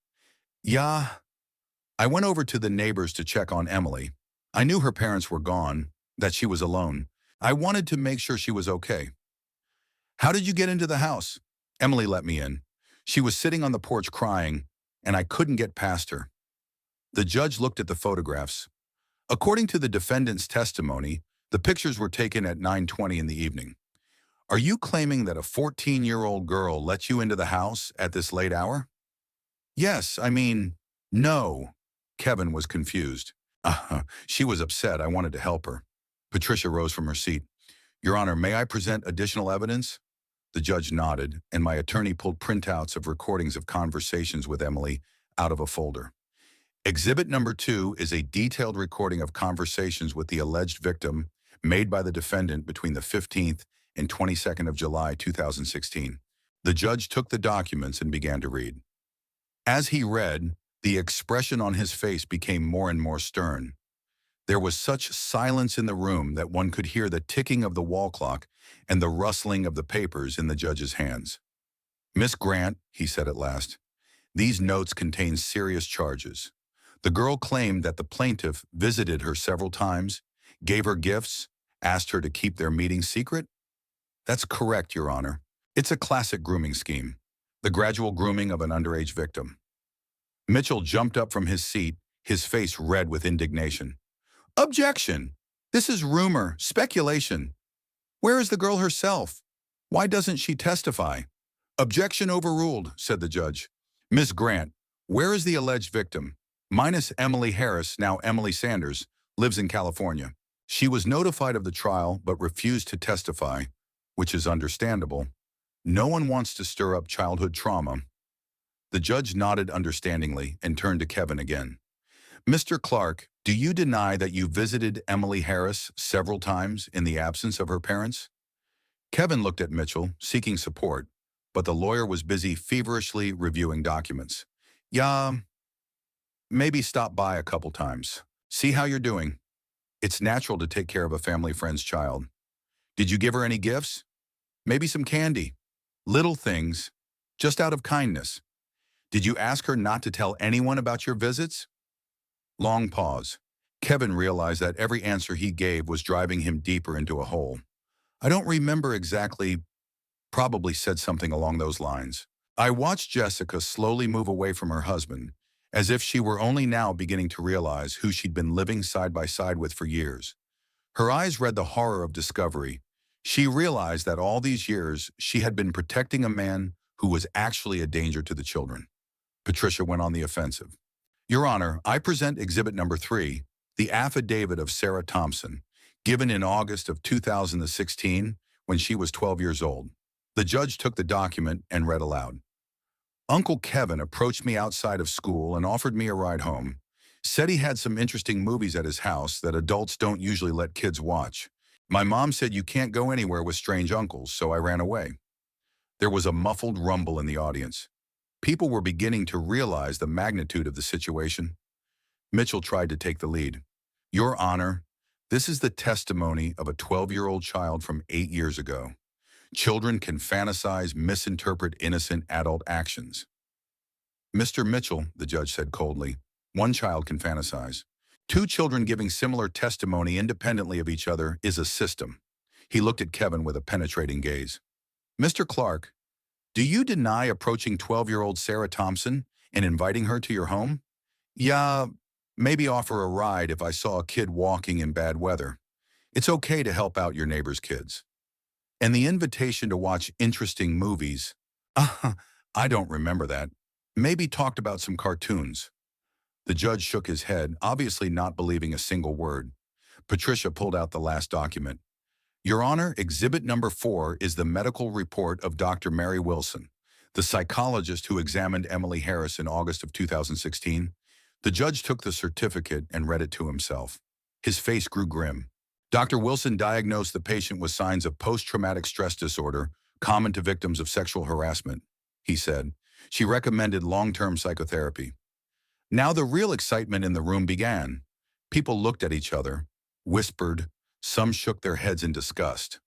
Yeah, I went over to the neighbors to check on Emily. I knew her parents were gone, that she was alone. I wanted to make sure she was okay. How did you get into the house? Emily let me in. She was sitting on the porch crying, and I couldn't get past her. The judge looked at the photographs. According to the defendant's testimony, the pictures were taken at 9:20 in the evening. Are you claiming that a 14-year-old girl let you into the house at this late hour? Yes, no. Kevin was confused. She was upset. I wanted to help her. Patricia rose from her seat. Your Honor, may I present additional evidence? The judge nodded, and my attorney pulled printouts of recordings of conversations with Emily out of a folder. Exhibit number 2 is a detailed recording of conversations with the alleged victim made by the defendant between the 15th and 22nd of July 2016. The judge took the documents and began to read. As he read, the expression on his face became more and more stern. There was such silence in the room that one could hear the ticking of the wall clock and the rustling of the papers in the judge's hands. "Miss Grant," he said at last, "these notes contain serious charges. The girl claimed that the plaintiff visited her several times, gave her gifts, asked her to keep their meeting secret?" "That's correct, Your Honor. It's a classic grooming scheme, the gradual grooming of an underage victim." Mitchell jumped up from his seat, his face red with indignation. "Objection! This is rumor, speculation. Where is the girl herself? Why doesn't she testify?" "Objection overruled," said the judge. "Miss Grant, where is the alleged victim? Minus Emily Harris, now Emily Sanders, lives in California. She was notified of the trial but refused to testify, which is understandable. No one wants to stir up childhood trauma." The judge nodded understandingly and turned to Kevin again. "Mr. Clark, do you deny that you visited Emily Harris several times in the absence of her parents?" Kevin looked at Mitchell, seeking support, but the lawyer was busy feverishly reviewing documents. "Yeah, maybe stop by a couple times. See how you're doing. It's natural to take care of a family friend's child. Did you give her any gifts? Maybe some candy. Little things, just out of kindness. Did you ask her not to tell anyone about your visits?" Long pause. Kevin realized that every answer he gave was driving him deeper into a hole. "I don't remember exactly, probably said something along those lines." I watched Jessica slowly move away from her husband, as if she were only now beginning to realize who she'd been living side by side with for years. Her eyes read the horror of discovery. She realized that all these years she had been protecting a man who was actually a danger to the children. Patricia went on the offensive. "Your Honor, I present Exhibit number 3, the affidavit of Sarah Thompson, given in August of 2016 when she was 12 years old." The judge took the document and read aloud. "Uncle Kevin approached me outside of school and offered me a ride home. Said he had some interesting movies at his house that adults don't usually let kids watch. My mom said you can't go anywhere with strange uncles, so I ran away." There was a muffled rumble in the audience. People were beginning to realize the magnitude of the situation. Mitchell tried to take the lead. "Your Honor, this is the testimony of a 12-year-old child from 8 years ago. Children can fantasize, misinterpret innocent adult actions." "Mr. Mitchell," the judge said coldly, "one child can fantasize. 2 children giving similar testimony independently of each other is a system." He looked at Kevin with a penetrating gaze. "Mr. Clark, do you deny approaching 12-year-old Sarah Thompson and inviting her to your home?" "Yeah, maybe offer a ride if I saw a kid walking in bad weather. It's okay to help out your neighbor's kids." "And the invitation to watch interesting movies?" I don't remember that. Maybe talked about some cartoons." The judge shook his head, obviously not believing a single word. Patricia pulled out the last document. "Your Honor, Exhibit number 4 is the medical report of Dr. Mary Wilson, the psychologist who examined Emily Harris in August of 2016. The judge took the certificate and read it to himself. His face grew grim. "Dr. Wilson diagnosed the patient with signs of post-traumatic stress disorder, common to victims of sexual harassment," he said. "She recommended long-term psychotherapy." Now the real excitement in the room began. People looked at each other, whispered, some shook their heads in disgust.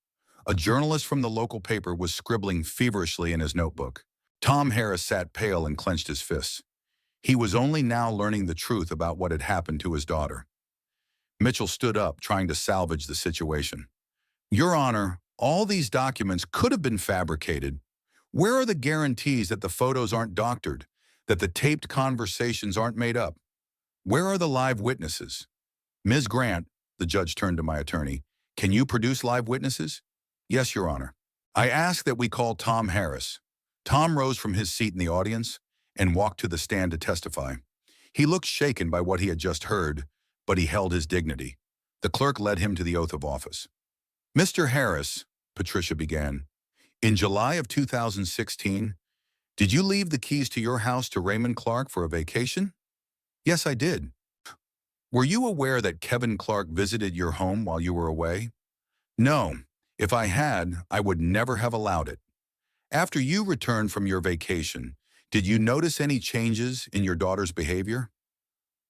A journalist from the local paper was scribbling feverishly in his notebook. Tom Harris sat pale and clenched his fists. He was only now learning the truth about what had happened to his daughter. Mitchell stood up, trying to salvage the situation. "Your Honor, all these documents could have been fabricated. Where are the guarantees that the photos aren't doctored, that the taped conversations aren't made up? Where are the live witnesses? Ms. Grant," the judge turned to my attorney, "can you produce live witnesses?" "Yes, Your Honor." "I ask that we call Tom Harris." Tom rose from his seat in the audience and walked to the stand to testify. He looked shaken by what he had just heard, but he held his dignity. The clerk led him to the oath of office. "Mr. Harris," Patricia began, "in July of 2016, did you leave the keys to your house to Raymond Clark for a vacation?" Yes, I did. Were you aware that Kevin Clark visited your home while you were away? No. If I had, I would never have allowed it. After you returned from your vacation, did you notice any changes in your daughter's behavior?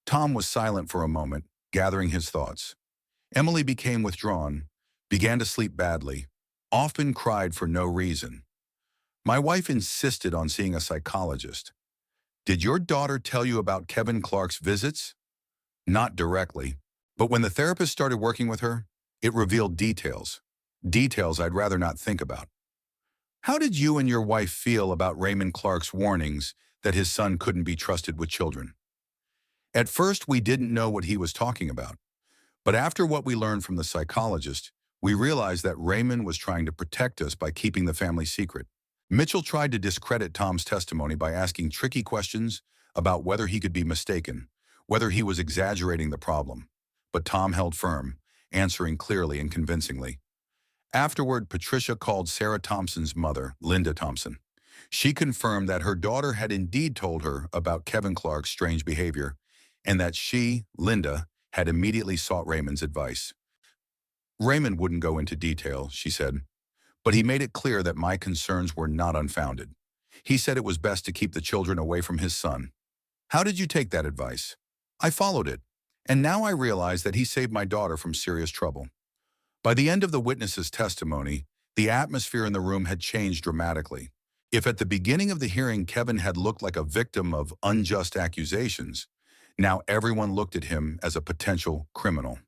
Tom was silent for a moment, gathering his thoughts. Emily became withdrawn, began to sleep badly, often cried for no reason. My wife insisted on seeing a psychologist. Did your daughter tell you about Kevin Clark's visits? Not directly, but when the therapist started working with her, it revealed details. Details I'd rather not think about. How did you and your wife feel about Raymond Clark's warnings that his son couldn't be trusted with children? At first, we didn't know what he was talking about. But after what we learned from the psychologist, we realized that Raymond was trying to protect us by keeping the family secret. Mitchell tried to discredit Tom's testimony by asking tricky questions about whether he could be mistaken, whether he was exaggerating the problem. But Tom held firm, answering clearly and convincingly. Afterward, Patricia called Sarah Thompson's mother, Linda Thompson. She confirmed that her daughter had indeed told her about Kevin Clark's strange behavior, and that she, Linda, had immediately sought Raymond's advice. Raymond wouldn't go into detail, she said, but he made it clear that my concerns were not unfounded. He said it was best to keep the children away from his son. How did you take that advice? I followed it, and now I realize that he saved my daughter from serious trouble. By the end of the witness's testimony, the atmosphere in the room had changed dramatically. If at the beginning of the hearing Kevin had looked like a victim of unjust accusations, now everyone looked at him as a potential criminal.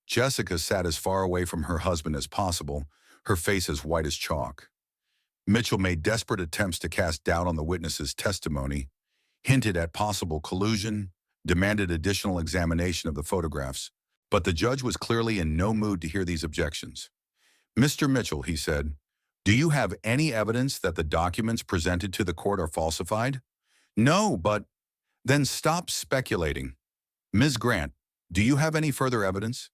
Jessica sat as far away from her husband as possible, her face as white as chalk. Mitchell made desperate attempts to cast doubt on the witness's testimony, hinted at possible collusion, demanded additional examination of the photographs, but the judge was clearly in no mood to hear these objections. Mr. Mitchell, he said, do you have any evidence that the documents presented to the court are falsified? No, but then stop speculating. Ms. Grant, do you have any further evidence?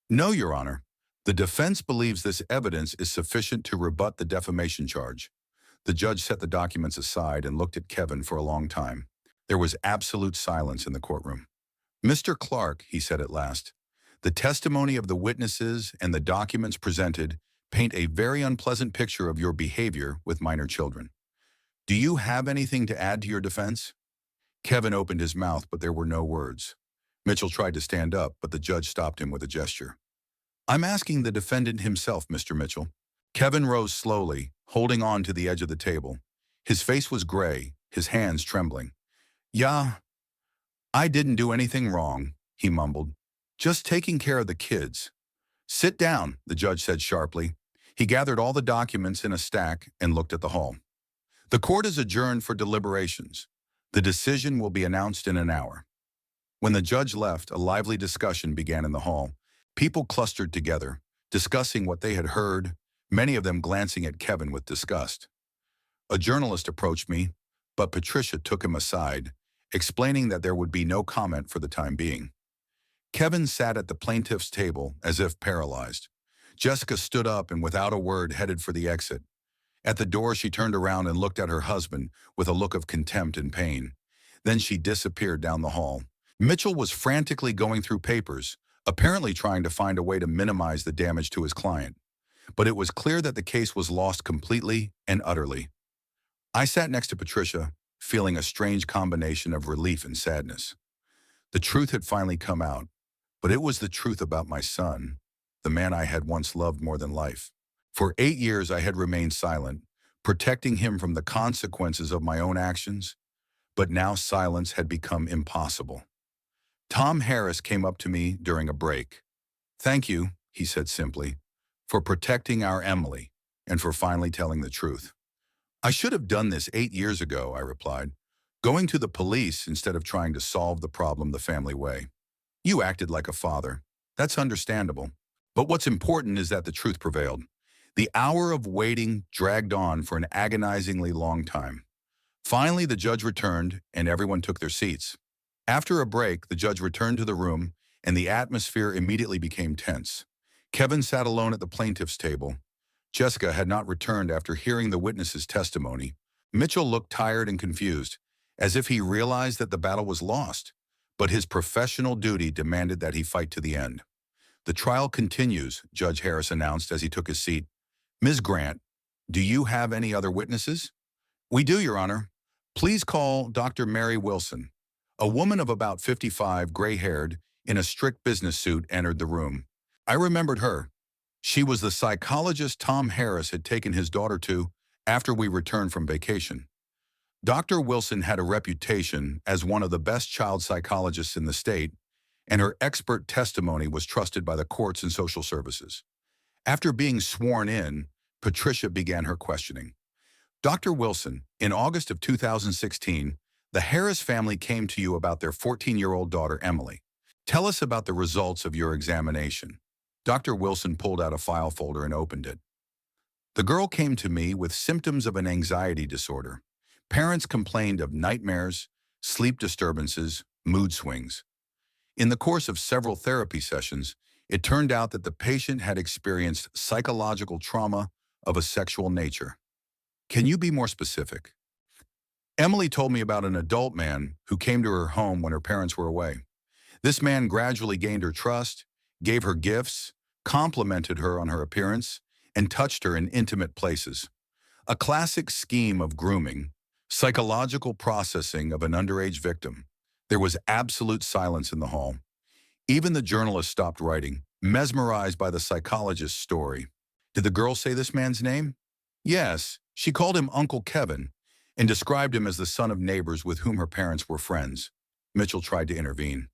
No, Your Honor. The defense believes this evidence is sufficient to rebut the defamation charge. The judge set the documents aside and looked at Kevin for a long time. There was absolute silence in the courtroom. Mr. Clark, he said at last, the testimony of the witnesses and the documents presented paint a very unpleasant picture of your behavior with minor children. Do you have anything to add to your defense? Kevin opened his mouth, but there were no words. Mitchell tried to stand up, but the judge stopped him with a gesture. I'm asking the defendant himself, Mr. Mitchell. Kevin rose slowly, holding on to the edge of the table. His face was gray, his hands trembling. Yeah, I didn't do anything wrong, he mumbled. Just taking care of the kids. Sit down, the judge said sharply. He gathered all the documents in a stack and looked at the hall. The court is adjourned for deliberations. The decision will be announced in an hour. When the judge left, a lively discussion began in the hall. People clustered together, discussing what they had heard, many of them glancing at Kevin with disgust. A journalist approached me, but Patricia took him aside, explaining that there would be no comment for the time being. Kevin sat at the plaintiff's table as if paralyzed. Jessica stood up and without a word headed for the exit. At the door, she turned around and looked at her husband with a look of contempt and pain. Then she disappeared down the hall. Mitchell was frantically going through papers, apparently trying to find a way to minimize the damage to his client. But it was clear that the case was lost completely and utterly. I sat next to Patricia, feeling a strange combination of relief and sadness. The truth had finally come out, but it was the truth about my son, the man I had once loved more than life. For 8 years I had remained silent, protecting him from the consequences of my own actions, but now silence had become impossible. Tom Harris came up to me during a break. Thank you, he said simply, for protecting our Emily and for finally telling the truth. I should have done this 8 years ago, I replied, going to the police instead of trying to solve the problem the family way. You acted like a father. That's understandable. But what's important is that the truth prevailed. The hour of waiting dragged on for an agonizingly long time. Finally, the judge returned and everyone took their seats. After a break, the judge returned to the room and the atmosphere immediately became tense. Kevin sat alone at the plaintiff's table. Jessica had not returned after hearing the witness's testimony. Mitchell looked tired and confused, as if he realized that the battle was lost. but his professional duty demanded that he fight to the end. "The trial continues," Judge Harris announced as he took his seat. "Ms. Grant, do you have any other witnesses?" "We do, Your Honor. Please call Dr. Mary Wilson." A woman of about 55, gray-haired, in a strict business suit entered the room. I remembered her. She was the psychologist Tom Harris had taken his daughter to after we returned from vacation. Dr. Wilson had a reputation as one of the best child psychologists in the state, and her expert testimony was trusted by the courts and social services. After being sworn in, Patricia began her questioning. "Dr. Wilson, in August of 2016, the Harris family came to you about their 14-year-old daughter, Emily. Tell us about the results of your examination." Dr. Wilson pulled out a file folder and opened it. "The girl came to me with symptoms of an anxiety disorder. Parents complained of nightmares, sleep disturbances, mood swings. In the course of several therapy sessions, it turned out that the patient had experienced psychological trauma of a sexual nature." "Can you be more specific?" "Emily told me about an adult man who came to her home when her parents were away. This man gradually gained her trust, gave her gifts, complimented her on her appearance, and touched her in intimate places. A classic scheme of grooming, psychological processing of an underage victim." There was absolute silence in the hall. Even the journalist stopped writing, mesmerized by the psychologist's story. "Did the girl say this man's name?" "Yes, she called him Uncle Kevin and described him as the son of neighbors with whom her parents were friends." Mitchell tried to intervene.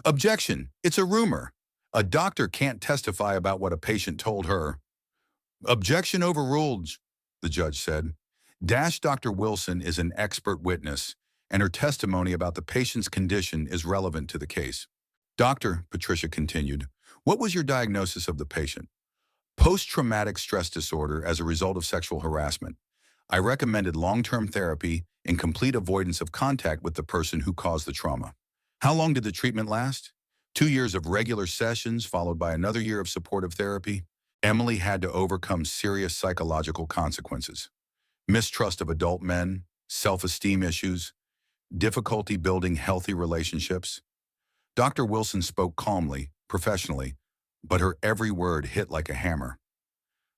"Objection! It's a rumor. A doctor can't testify about what a patient told her." "Objection overruled," the judge said. Dr. Wilson is an expert witness, and her testimony about the patient's condition is relevant to the case. "Doctor," Patricia continued, "what was your diagnosis of the patient?" "Post-traumatic stress disorder as a result of sexual harassment. I recommended long-term therapy and complete avoidance of contact with the person who caused the trauma." "How long did the treatment last?" 2 years of regular sessions followed by another year of supportive therapy. Emily had to overcome serious psychological consequences. Mistrust of adult men, self-esteem issues, difficulty building healthy relationships. Dr. Wilson spoke calmly, professionally, but her every word hit like a hammer.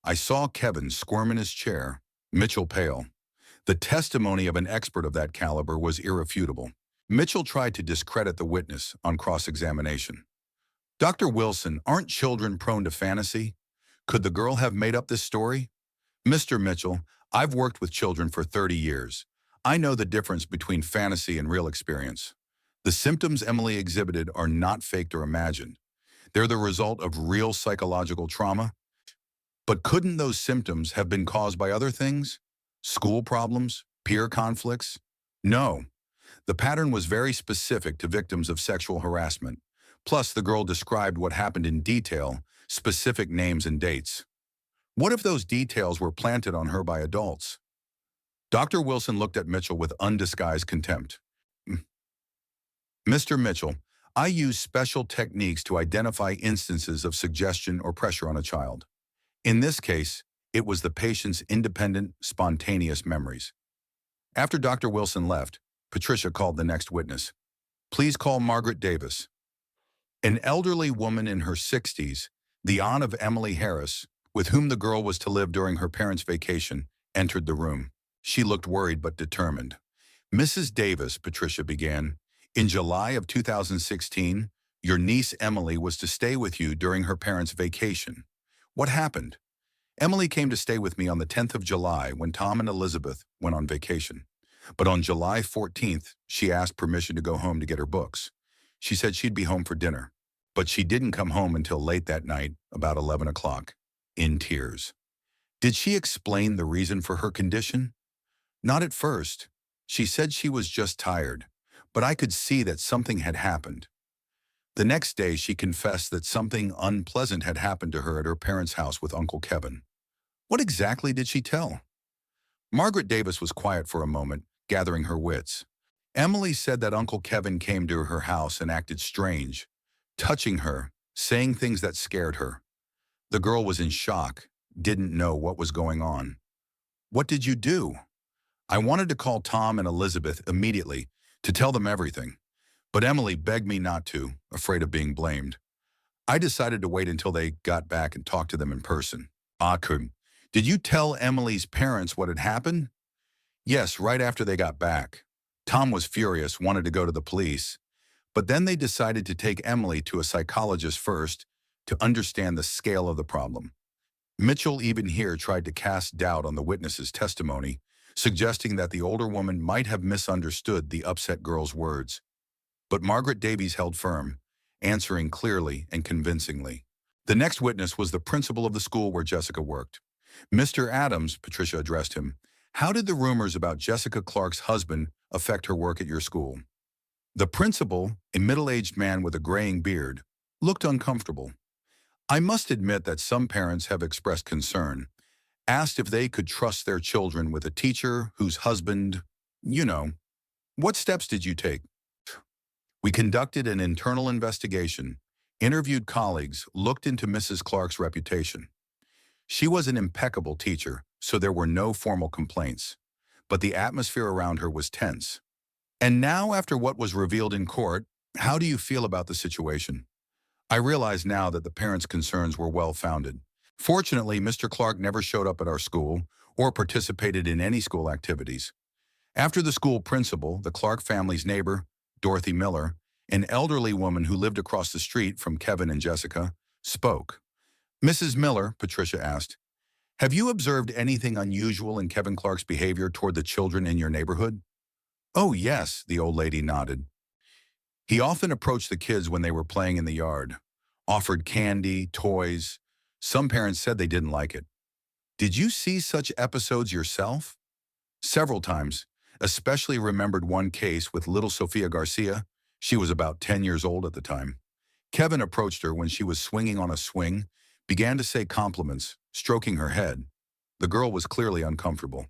"I saw Kevin squirm in his chair, Mitchell pale. The testimony of an expert of that caliber was irrefutable." Mitchell tried to discredit the witness on cross-examination. "Dr. Wilson, aren't children prone to fantasy? Could the girl have made up this story?" "Mr. Mitchell, I've worked with children for 30 years. I know the difference between fantasy and real experience. The symptoms Emily exhibited are not faked or imagined. They're the result of real psychological trauma. But couldn't those symptoms have been caused by other things? School problems? Peer conflicts? No. The pattern was very specific to victims of sexual harassment. Plus, the girl described what happened in detail, specific names and dates. What if those details were planted on her by adults?" Dr. Wilson looked at Mitchell with undisguised contempt. "Mr. Mitchell, I use special techniques to identify instances of suggestion or pressure on a child. In this case, it was the patient's independent, spontaneous memories." After Dr. Wilson left, Patricia called the next witness. "Please call Margaret Davis." An elderly woman in her 60s, the aunt of Emily Harris, with whom the girl was to live during her parents' vacation, entered the room. She looked worried but determined. "Mrs. Davis," Patricia began, "in July of 2016, your niece Emily was to stay with you during her parents' vacation. What happened?" "Emily came to stay with me on the 10th of July when Tom and Elizabeth went on vacation. But on July 14th, she asked permission to go home to get her books. She said she'd be home for dinner. But she didn't come home until late that night, about 11 o'clock, in tears." "Did she explain the reason for her condition?" "Not at first. She said she was just tired, but I could see that something had happened. The next day, she confessed that something unpleasant had happened to her at her parents' house with Uncle Kevin." "What exactly did she tell?" Margaret Davis was quiet for a moment, gathering her wits. "Emily said that Uncle Kevin came to her house and acted strange, touching her, saying things that scared her. The girl was in shock, didn't know what was going on." "What did you do?" "I wanted to call Tom and Elizabeth immediately to tell them everything. But Emily begged me not to, afraid of being blamed. I decided to wait until they got back and talk to them in person. Akum, did you tell Emily's parents what had happened? Yes, right after they got back. Tom was furious, wanted to go to the police, but then they decided to take Emily to a psychologist first to understand the scale of the problem. Mitchell even here tried to cast doubt on the witness's testimony, suggesting that the older woman might have misunderstood the upset girl's words. But Margaret Davies held firm, answering clearly and convincingly. The next witness was the principal of the school where Jessica worked. Mr. Adams, Patricia addressed him, how did the rumors about Jessica Clark's husband affect her work at your school? The principal, a middle-aged man with a graying beard, looked uncomfortable. I must admit that some parents have expressed concern, asked if they could trust their children with a teacher whose husband, you know. What steps did you take? We conducted an internal investigation, interviewed colleagues, looked into Mrs. Clark's reputation. She was an impeccable teacher, so there were no formal complaints, but the atmosphere around her was tense. And now, after what was revealed in court, how do you feel about the situation? I realize now that the parents' concerns were well-founded. Fortunately, Mr. Clark never showed up at our school or participated in any school activities. After the school principal, the Clark family's neighbor, Dorothy Miller, an elderly woman who lived across the street from Kevin and Jessica, spoke. Mrs. Miller, Patricia asked, have you observed anything unusual in Kevin Clark's behavior toward the children in your neighborhood? Oh, yes, the old lady nodded. He often approached the kids when they were playing in the yard, offered candy, toys. Some parents said they didn't like it. Did you see such episodes yourself? Several times, especially remembered one case with little Sofia Garcia. She was about 10 years old at the time. Kevin approached her when she was swinging on a swing, began to say compliments, stroking her head. The girl was clearly uncomfortable.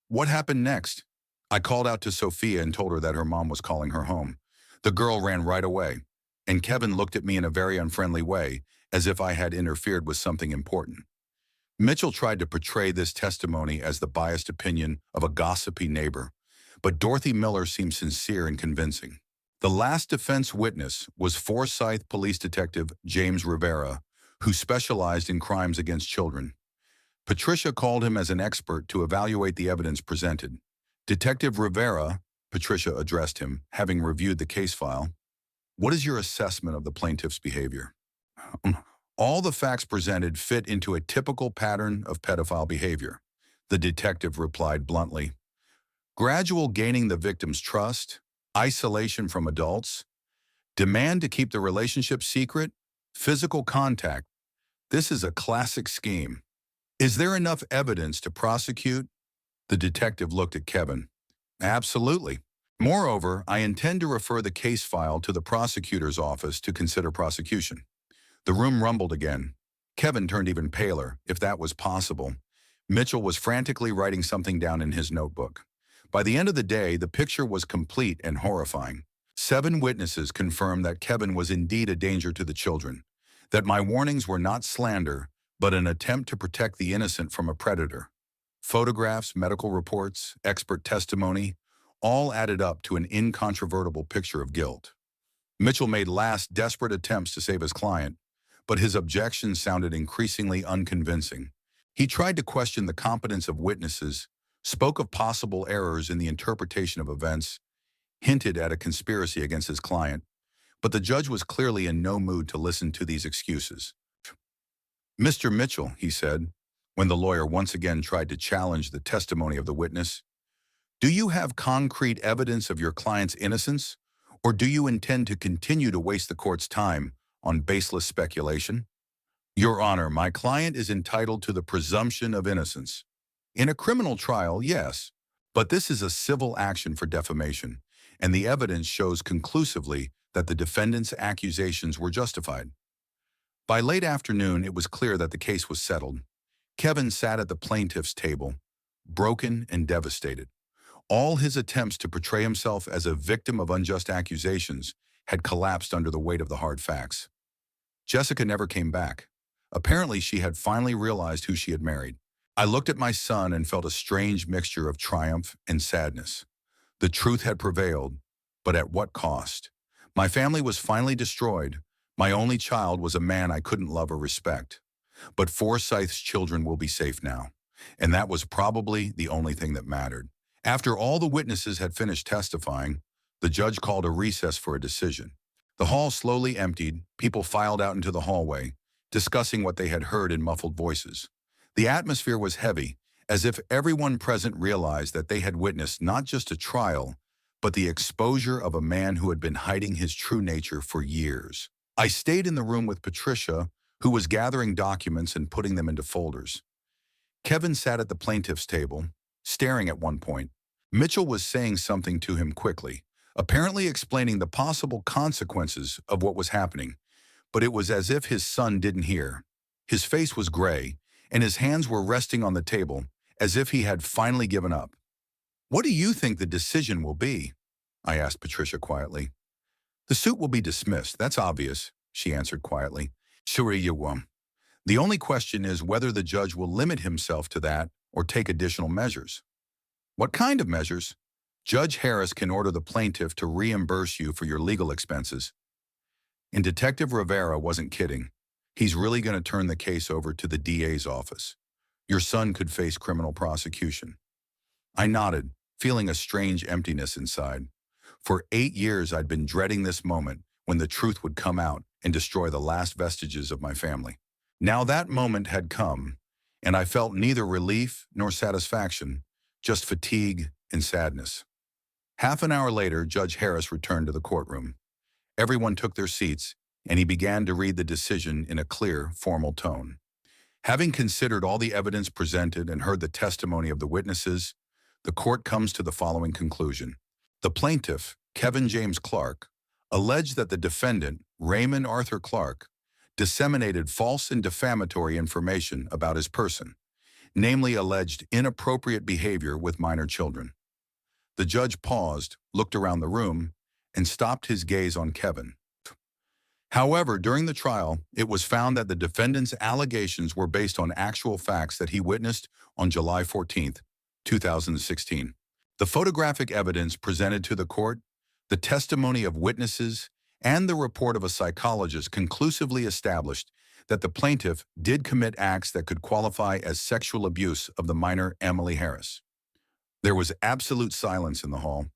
What happened next? I called out to Sophia and told her that her mom was calling her home. The girl ran right away, and Kevin looked at me in a very unfriendly way, as if I had interfered with something important. Mitchell tried to portray this testimony as the biased opinion of a gossipy neighbor, but Dorothy Miller seemed sincere and convincing. The last defense witness was Forsyth Police Detective James Rivera, who specialized in crimes against children. Patricia called him as an expert to evaluate the evidence presented. Detective Rivera, Patricia addressed him, having reviewed the case file. What is your assessment of the plaintiff's behavior? All the facts presented fit into a typical pattern of pedophile behavior, the detective replied bluntly. Gradual gaining the victim's trust, isolation from adults, demand to keep the relationship secret, physical contact. This is a classic scheme. Is there enough evidence to prosecute? The detective looked at Kevin. Absolutely. Moreover, I intend to refer the case file to the prosecutor's office to consider prosecution. The room rumbled again. Kevin turned even paler, if that was possible. Mitchell was frantically writing something down in his notebook. By the end of the day, the picture was complete and horrifying. 7 witnesses confirmed that Kevin was indeed a danger to the children, that my warnings were not slander, but an attempt to protect the innocent from a predator. Photographs, medical reports, expert testimony, all added up to an incontrovertible picture of guilt. Mitchell made last desperate attempts to save his client, but his objections sounded increasingly unconvincing. He tried to question the competence of witnesses, spoke of possible errors in the interpretation of events, hinted at a conspiracy against his client, but the judge was clearly in no mood to listen to these excuses. Mr. Mitchell, he said, when the lawyer once again tried to challenge the testimony of the witness, do you have concrete evidence of your client's innocence, or do you intend to continue to waste the court's time on baseless speculation? Your Honor, my client is entitled to the presumption of innocence. In a criminal trial, yes, but this is a civil action for defamation, and the evidence shows conclusively that the defendant's accusations were justified. By late afternoon, it was clear that the case was settled. Kevin sat at the plaintiff's table, broken and devastated. All his attempts to portray himself as a victim of unjust accusations had collapsed under the weight of the hard facts. Jessica never came back. Apparently, she had finally realized who she had married. I looked at my son and felt a strange mixture of triumph and sadness. The truth had prevailed. But at what cost? My family was finally destroyed. My only child was a man I couldn't love or respect. But Forsyth's children will be safe now. And that was probably the only thing that mattered. After all the witnesses had finished testifying, the judge called a recess for a decision. The hall slowly emptied, people filed out into the hallway, discussing what they had heard in muffled voices. The atmosphere was heavy, as if everyone present realized that they had witnessed not just a trial, but the exposure of a man who had been hiding his true nature for years. I stayed in the room with Patricia, who was gathering documents and putting them into folders. Kevin sat at the plaintiff's table, staring at one point. Mitchell was saying something to him quickly, apparently explaining the possible consequences of what was happening, but it was as if his son didn't hear. His face was gray, and his hands were resting on the table, as if he had finally given up. "What do you think the decision will be?" I asked Patricia quietly. "The suit will be dismissed, that's obvious," she answered quietly. "Sure you won't. The only question is whether the judge will limit himself to that or take additional measures." "What kind of measures?" "Judge Harris can order the plaintiff to reimburse you for your legal expenses." And Detective Rivera wasn't kidding. He's really going to turn the case over to the DA's office. Your son could face criminal prosecution. I nodded, feeling a strange emptiness inside. For 8 years, I'd been dreading this moment when the truth would come out and destroy the last vestiges of my family. Now that moment had come, and I felt neither relief nor satisfaction, just fatigue and sadness. Half an hour later, Judge Harris returned to the courtroom. Everyone took their seats, and he began to read the decision in a clear, formal tone. Having considered all the evidence presented and heard the testimony of the witnesses, the court comes to the following conclusion. The plaintiff, Kevin James Clark, alleged that the defendant, Raymond Arthur Clark, disseminated false and defamatory information about his person, namely alleged inappropriate behavior with minor children. The judge paused, looked around the room, and stopped his gaze on Kevin. However, during the trial, it was found that the defendant's allegations were based on actual facts that he witnessed on July 14, 2016. The photographic evidence presented to the court, the testimony of witnesses, and the report of a psychologist conclusively established that the plaintiff did commit acts that could qualify as sexual abuse of the minor Emily Harris. There was absolute silence in the hall.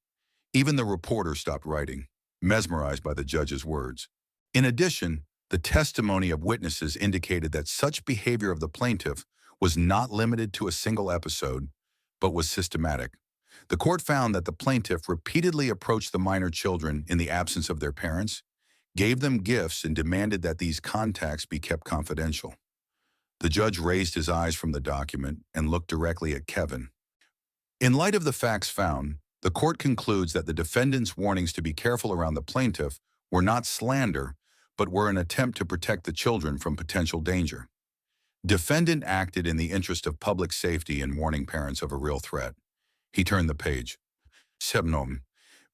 Even the reporter stopped writing, mesmerized by the judge's words. In addition, the testimony of witnesses indicated that such behavior of the plaintiff was not limited to a single episode, but was systematic. The court found that the plaintiff repeatedly approached the minor children in the absence of their parents, gave them gifts, and demanded that these contacts be kept confidential. The judge raised his eyes from the document and looked directly at Kevin. In light of the facts found, the court concludes that the defendant's warnings to be careful around the plaintiff were not slander, but were an attempt to protect the children from potential danger. Defendant acted in the interest of public safety in warning parents of a real threat. He turned the page. Sebnom.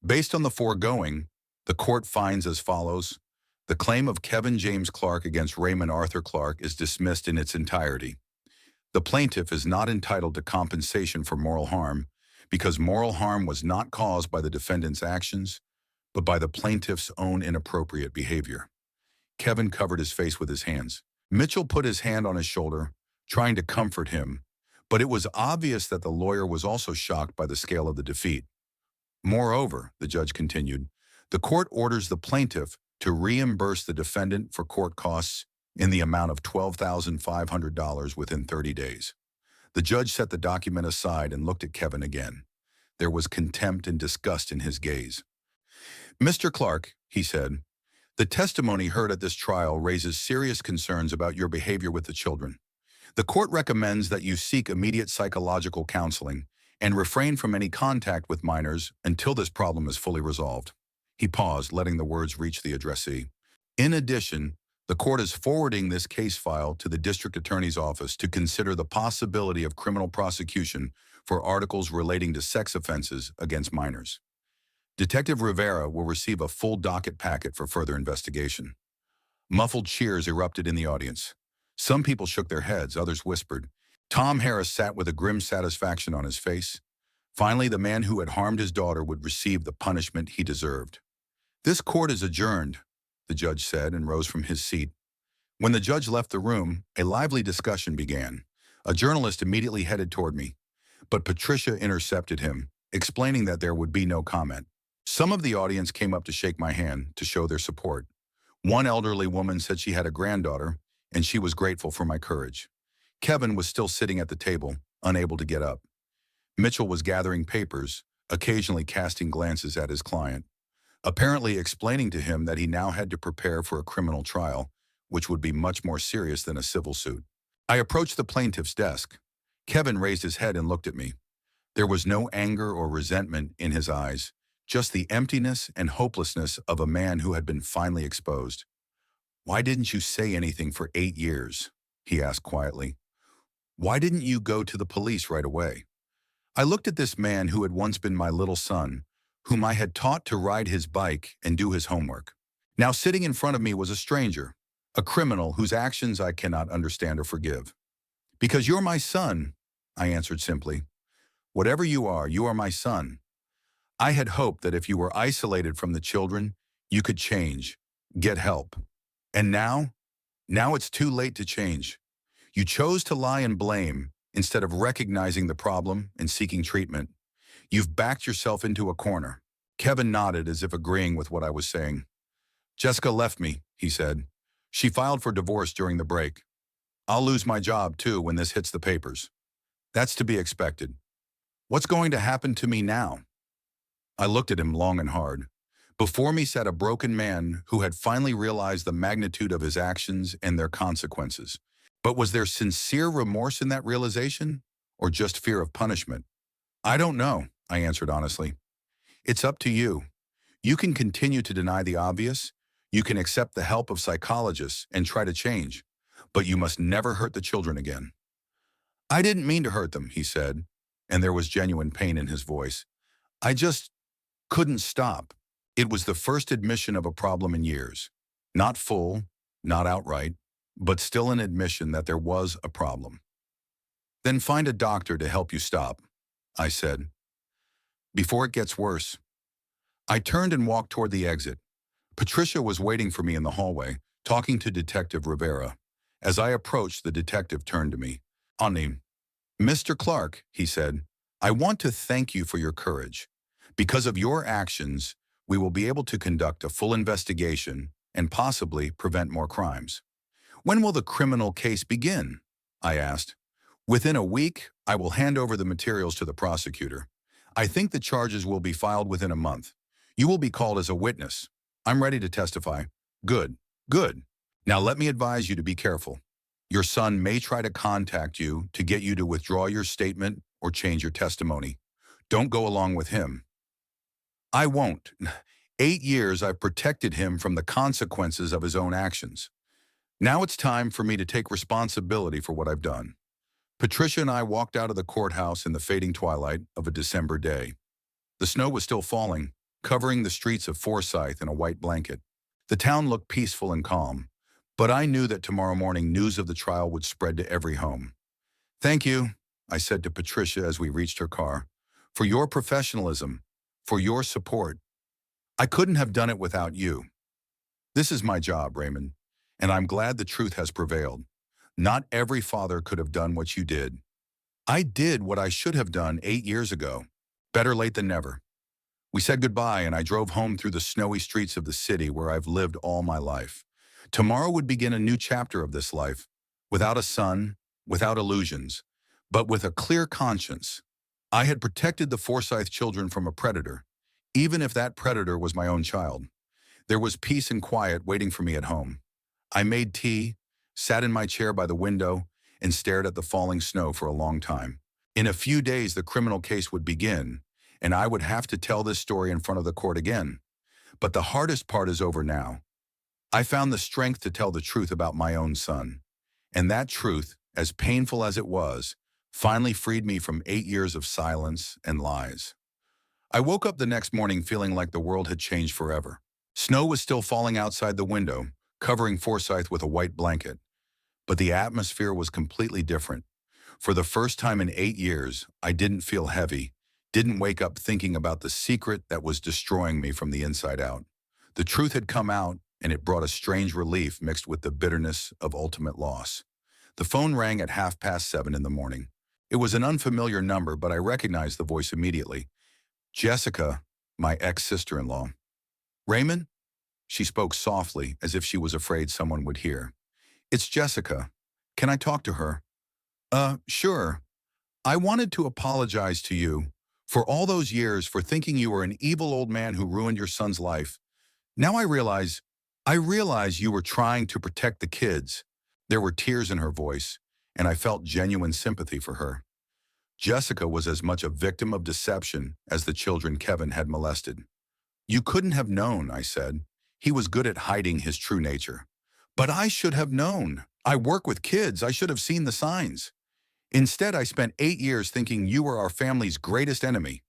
Based on the foregoing, the court finds as follows. The claim of Kevin James Clark against Raymond Arthur Clark is dismissed in its entirety. The plaintiff is not entitled to compensation for moral harm because moral harm was not caused by the defendant's actions, but by the plaintiff's own inappropriate behavior. Kevin covered his face with his hands. Mitchell put his hand on his shoulder, trying to comfort him, but it was obvious that the lawyer was also shocked by the scale of the defeat. Moreover, the judge continued, the court orders the plaintiff to reimburse the defendant for court costs in the amount of $12,500 within 30 days. The judge set the document aside and looked at Kevin again. There was contempt and disgust in his gaze. "Mr. Clark," he said, "the testimony heard at this trial raises serious concerns about your behavior with the children. The court recommends that you seek immediate psychological counseling and refrain from any contact with minors until this problem is fully resolved." He paused, letting the words reach the addressee. In addition, the court is forwarding this case file to the district attorney's office to consider the possibility of criminal prosecution for articles relating to sex offenses against minors. Detective Rivera will receive a full docket packet for further investigation. Muffled cheers erupted in the audience. Some people shook their heads, others whispered. Tom Harris sat with a grim satisfaction on his face. Finally, the man who had harmed his daughter would receive the punishment he deserved. "This court is adjourned," the judge said and rose from his seat. When the judge left the room, a lively discussion began. A journalist immediately headed toward me, but Patricia intercepted him, explaining that there would be no comment. Some of the audience came up to shake my hand to show their support. One elderly woman said she had a granddaughter, and she was grateful for my courage. Kevin was still sitting at the table, unable to get up. Mitchell was gathering papers, occasionally casting glances at his client, apparently explaining to him that he now had to prepare for a criminal trial, which would be much more serious than a civil suit. I approached the plaintiff's desk. Kevin raised his head and looked at me. There was no anger or resentment in his eyes, just the emptiness and hopelessness of a man who had been finally exposed. "Why didn't you say anything for 8 years?" he asked quietly. "Why didn't you go to the police right away?" I looked at this man who had once been my little son, whom I had taught to ride his bike and do his homework. Now sitting in front of me was a stranger, a criminal whose actions I cannot understand or forgive. "Because you're my son," I answered simply. "Whatever you are my son." I had hoped that if you were isolated from the children, you could change, get help. And now it's too late to change. You chose to lie and blame instead of recognizing the problem and seeking treatment. You've backed yourself into a corner. Kevin nodded as if agreeing with what I was saying. "Jessica left me," he said. "She filed for divorce during the break. I'll lose my job too when this hits the papers. That's to be expected. What's going to happen to me now?" I looked at him long and hard. Before me sat a broken man who had finally realized the magnitude of his actions and their consequences. But was there sincere remorse in that realization, or just fear of punishment? "I don't know," I answered honestly. "It's up to you. You can continue to deny the obvious. You can accept the help of psychologists and try to change. But you must never hurt the children again." "I didn't mean to hurt them," he said, and there was genuine pain in his voice. "I just couldn't stop." It was the first admission of a problem in years. Not full, not outright, but still an admission that there was a problem. "Then find a doctor to help you stop," I said, "before it gets worse." I turned and walked toward the exit. Patricia was waiting for me in the hallway, talking to Detective Rivera. As I approached, the detective turned to me. "Ani, Mr. Clark," he said, "I want to thank you for your courage. Because of your actions, we will be able to conduct a full investigation and possibly prevent more crimes." "When will the criminal case begin?" I asked. "Within a week, I will hand over the materials to the prosecutor. I think the charges will be filed within a month. You will be called as a witness. I'm ready to testify." "Good, good. Now let me advise you to be careful. Your son may try to contact you to get you to withdraw your statement or change your testimony. Don't go along with him." "I won't. 8 years I've protected him from the consequences of his own actions. Now it's time for me to take responsibility for what I've done." Patricia and I walked out of the courthouse in the fading twilight of a December day. The snow was still falling, covering the streets of Forsyth in a white blanket. The town looked peaceful and calm, but I knew that tomorrow morning news of the trial would spread to every home. "Thank you," I said to Patricia as we reached her car, "for your professionalism, for your support. I couldn't have done it without you. This is my job, Raymond, and I'm glad the truth has prevailed. Not every father could have done what you did. I did what I should have done 8 years ago. Better late than never." We said goodbye, and I drove home through the snowy streets of the city where I've lived all my life. Tomorrow would begin a new chapter of this life, without a son, without illusions, but with a clear conscience. I had protected the Forsyth children from a predator, even if that predator was my own child. There was peace and quiet waiting for me at home. I made tea, sat in my chair by the window, and stared at the falling snow for a long time. In a few days, the criminal case would begin, and I would have to tell this story in front of the court again. But the hardest part is over now. I found the strength to tell the truth about my own son. And that truth, as painful as it was, finally freed me from 8 years of silence and lies. I woke up the next morning feeling like the world had changed forever. Snow was still falling outside the window, covering Forsyth with a white blanket. But the atmosphere was completely different. For the first time in 8 years, I didn't feel heavy, didn't wake up thinking about the secret that was destroying me from the inside out. The truth had come out, and it brought a strange relief mixed with the bitterness of ultimate loss. The phone rang at 7:30 in the morning. It was an unfamiliar number, but I recognized the voice immediately. Jessica, my ex-sister-in-law. Raymond? She spoke softly, as if she was afraid someone would hear. It's Jessica. Can I talk to her? Sure. I wanted to apologize to you for all those years for thinking you were an evil old man who ruined your son's life. Now I realize you were trying to protect the kids. There were tears in her voice, and I felt genuine sympathy for her. Jessica was as much a victim of deception as the children Kevin had molested. You couldn't have known, I said. He was good at hiding his true nature. But I should have known. I work with kids. I should have seen the signs. Instead, I spent 8 years thinking you were our family's greatest enemy.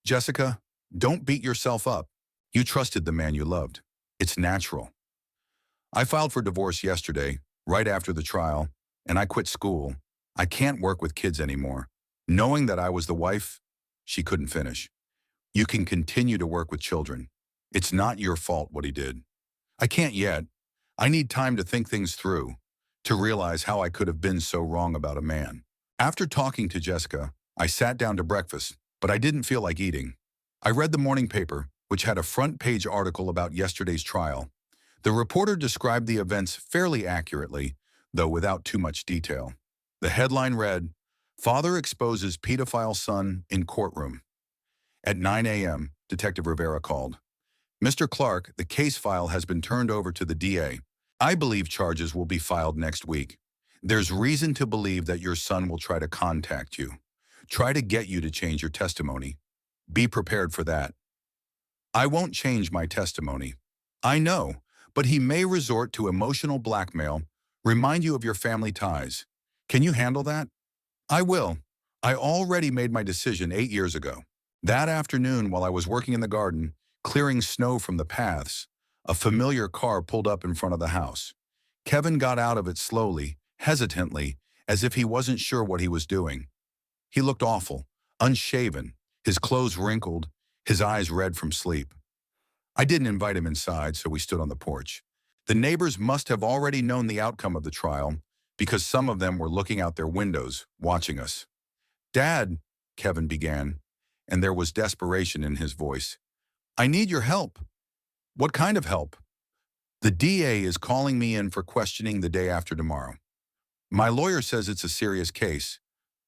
Jessica, don't beat yourself up. You trusted the man you loved. It's natural. I filed for divorce yesterday, right after the trial, and I quit school. I can't work with kids anymore. Knowing that I was the wife, she couldn't finish. You can continue to work with children. It's not your fault what he did. I can't yet. I need time to think things through, to realize how I could have been so wrong about a man. After talking to Jessica, I sat down to breakfast, but I didn't feel like eating. I read the morning paper, which had a front-page article about yesterday's trial. The reporter described the events fairly accurately, though without too much detail. The headline read, "Father exposes pedophile son in courtroom." At 9 a.m., Detective Rivera called. "Mr. Clark, the case file has been turned over to the DA. I believe charges will be filed next week. There's reason to believe that your son will try to contact you. Try to get you to change your testimony. Be prepared for that." "I won't change my testimony." "I know, but he may resort to emotional blackmail, remind you of your family ties. Can you handle that?" "I will. I already made my decision 8 years ago." That afternoon, while I was working in the garden, clearing snow from the paths, a familiar car pulled up in front of the house. Kevin got out of it slowly, hesitantly, as if he wasn't sure what he was doing. He looked awful, unshaven, his clothes wrinkled, his eyes red from sleep. I didn't invite him inside, so we stood on the porch. The neighbors must have already known the outcome of the trial, because some of them were looking out their windows, watching us. "Dad," Kevin began, and there was desperation in his voice. "I need your help." "What kind of help?" "The DA is calling me in for questioning the day after tomorrow. My lawyer says it's a serious case,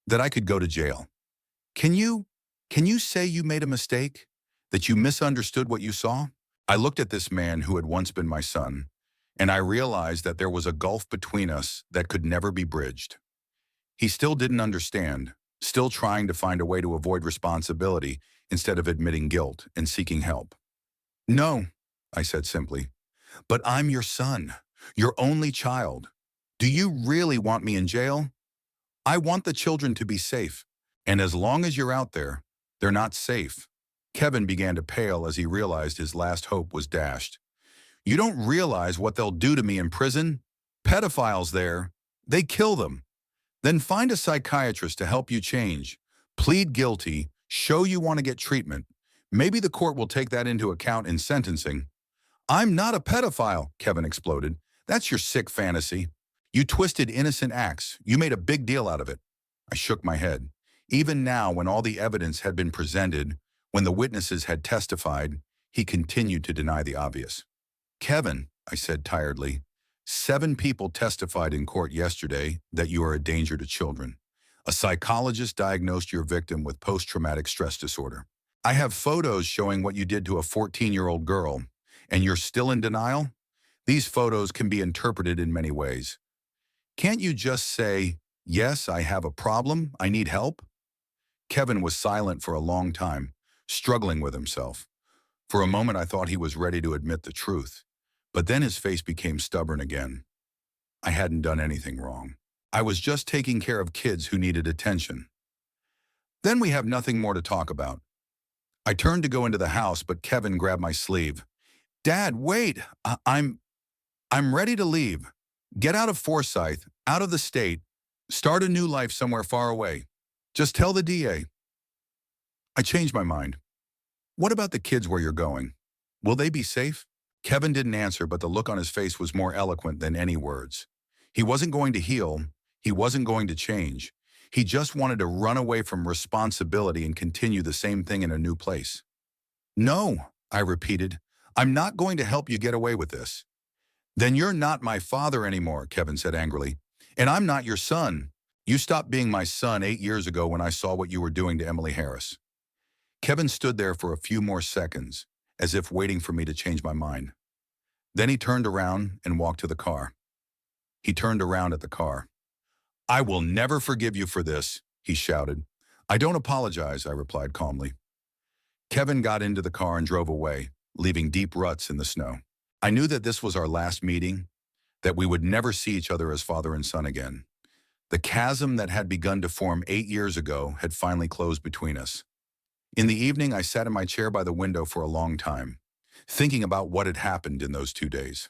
that I could go to jail. Can you say you made a mistake? That you misunderstood what you saw?" I looked at this man who had once been my son, and I realized that there was a gulf between us that could never be bridged. He still didn't understand, still trying to find a way to avoid responsibility instead of admitting guilt and seeking help. "No," I said simply, "but I'm your son, your only child. Do you really want me in jail? I want the children to be safe, and as long as you're out there, they're not safe." Kevin began to pale as he realized his last hope was dashed. "You don't realize what they'll do to me in prison? Pedophiles there, they kill them. Then find a psychiatrist to help you change. Plead guilty, show you want to get treatment. Maybe the court will take that into account in sentencing." "I'm not a pedophile," Kevin exploded. "That's your sick fantasy. You twisted innocent acts. You made a big deal out of it." I shook my head. Even now, when all the evidence had been presented, when the witnesses had testified, he continued to deny the obvious. "Kevin," I said tiredly, 7 people testified in court yesterday that you are a danger to children. A psychologist diagnosed your victim with post-traumatic stress disorder. I have photos showing what you did to a 14-year-old girl, and you're still in denial? These photos can be interpreted in many ways. Can't you just say, "Yes, I have a problem, I need help"? Kevin was silent for a long time, struggling with himself. For a moment I thought he was ready to admit the truth, but then his face became stubborn again. I hadn't done anything wrong. I was just taking care of kids who needed attention. "Then we have nothing more to talk about." I turned to go into the house, but Kevin grabbed my sleeve. "Dad, wait! I'm ready to leave. Get out of Forsyth, out of the state, start a new life somewhere far away. Just tell the DA." I changed my mind. What about the kids where you're going? Will they be safe? Kevin didn't answer, but the look on his face was more eloquent than any words. He wasn't going to heal. He wasn't going to change. He just wanted to run away from responsibility and continue the same thing in a new place. No, I repeated. I'm not going to help you get away with this. Then you're not my father anymore, Kevin said angrily. And I'm not your son. You stopped being my son 8 years ago when I saw what you were doing to Emily Harris. Kevin stood there for a few more seconds, as if waiting for me to change my mind. Then he turned around and walked to the car. He turned around at the car. I will never forgive you for this, he shouted. I don't apologize, I replied calmly. Kevin got into the car and drove away, leaving deep ruts in the snow. I knew that this was our last meeting, that we would never see each other as father and son again. The chasm that had begun to form 8 years ago had finally closed between us. In the evening, I sat in my chair by the window for a long time, thinking about what had happened in those 2 days.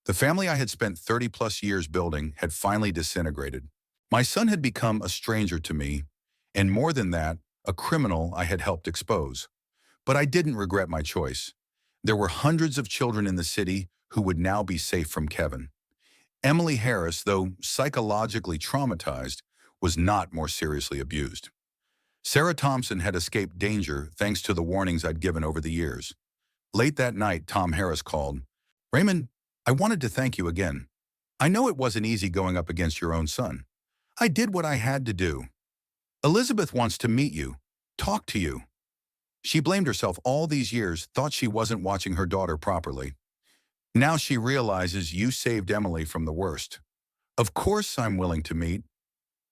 The family I had spent 30-plus years building had finally disintegrated. My son had become a stranger to me, and more than that, a criminal I had helped expose. But I didn't regret my choice. There were hundreds of children in the city who would now be safe from Kevin. Emily Harris, though psychologically traumatized, was not more seriously abused. Sarah Thompson had escaped danger thanks to the warnings I'd given over the years. Late that night, Tom Harris called. Raymond, I wanted to thank you again. I know it wasn't easy going up against your own son. I did what I had to do. Elizabeth wants to meet you, talk to you. She blamed herself all these years, thought she wasn't watching her daughter properly. Now she realizes you saved Emily from the worst. Of course I'm willing to meet.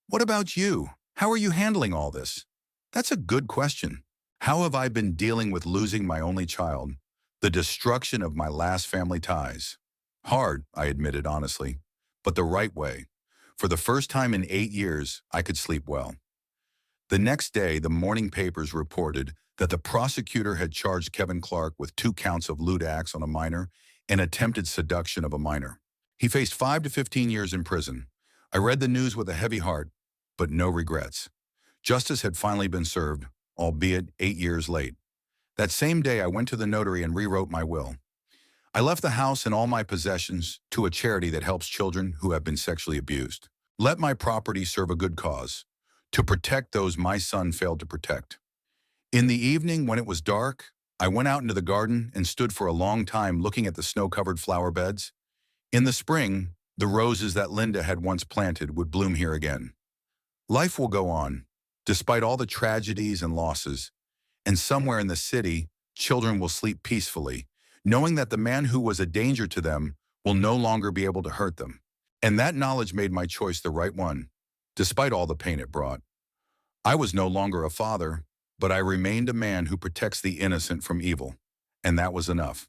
What about you? How are you handling all this? That's a good question. How have I been dealing with losing my only child, the destruction of my last family ties? Hard, I admitted honestly, but the right way. For the first time in 8 years, I could sleep well. The next day, the morning papers reported that the prosecutor had charged Kevin Clark with 2 counts of lewd acts on a minor and attempted seduction of a minor. He faced 5 to 15 years in prison. I read the news with a heavy heart, but no regrets. Justice had finally been served, albeit 8 years late. That same day, I went to the notary and rewrote my will. I left the house and all my possessions to a charity that helps children who have been sexually abused. Let my property serve a good cause, to protect those my son failed to protect. In the evening, when it was dark, I went out into the garden and stood for a long time looking at the snow-covered flower beds. In the spring, the roses that Linda had once planted would bloom here again. Life will go on, despite all the tragedies and losses, and somewhere in the city, children will sleep peacefully, knowing that the man who was a danger to them will no longer be able to hurt them. And that knowledge made my choice the right one, despite all the pain it brought. I was no longer a father, but I remained a man who protects the innocent from evil, and that was enough.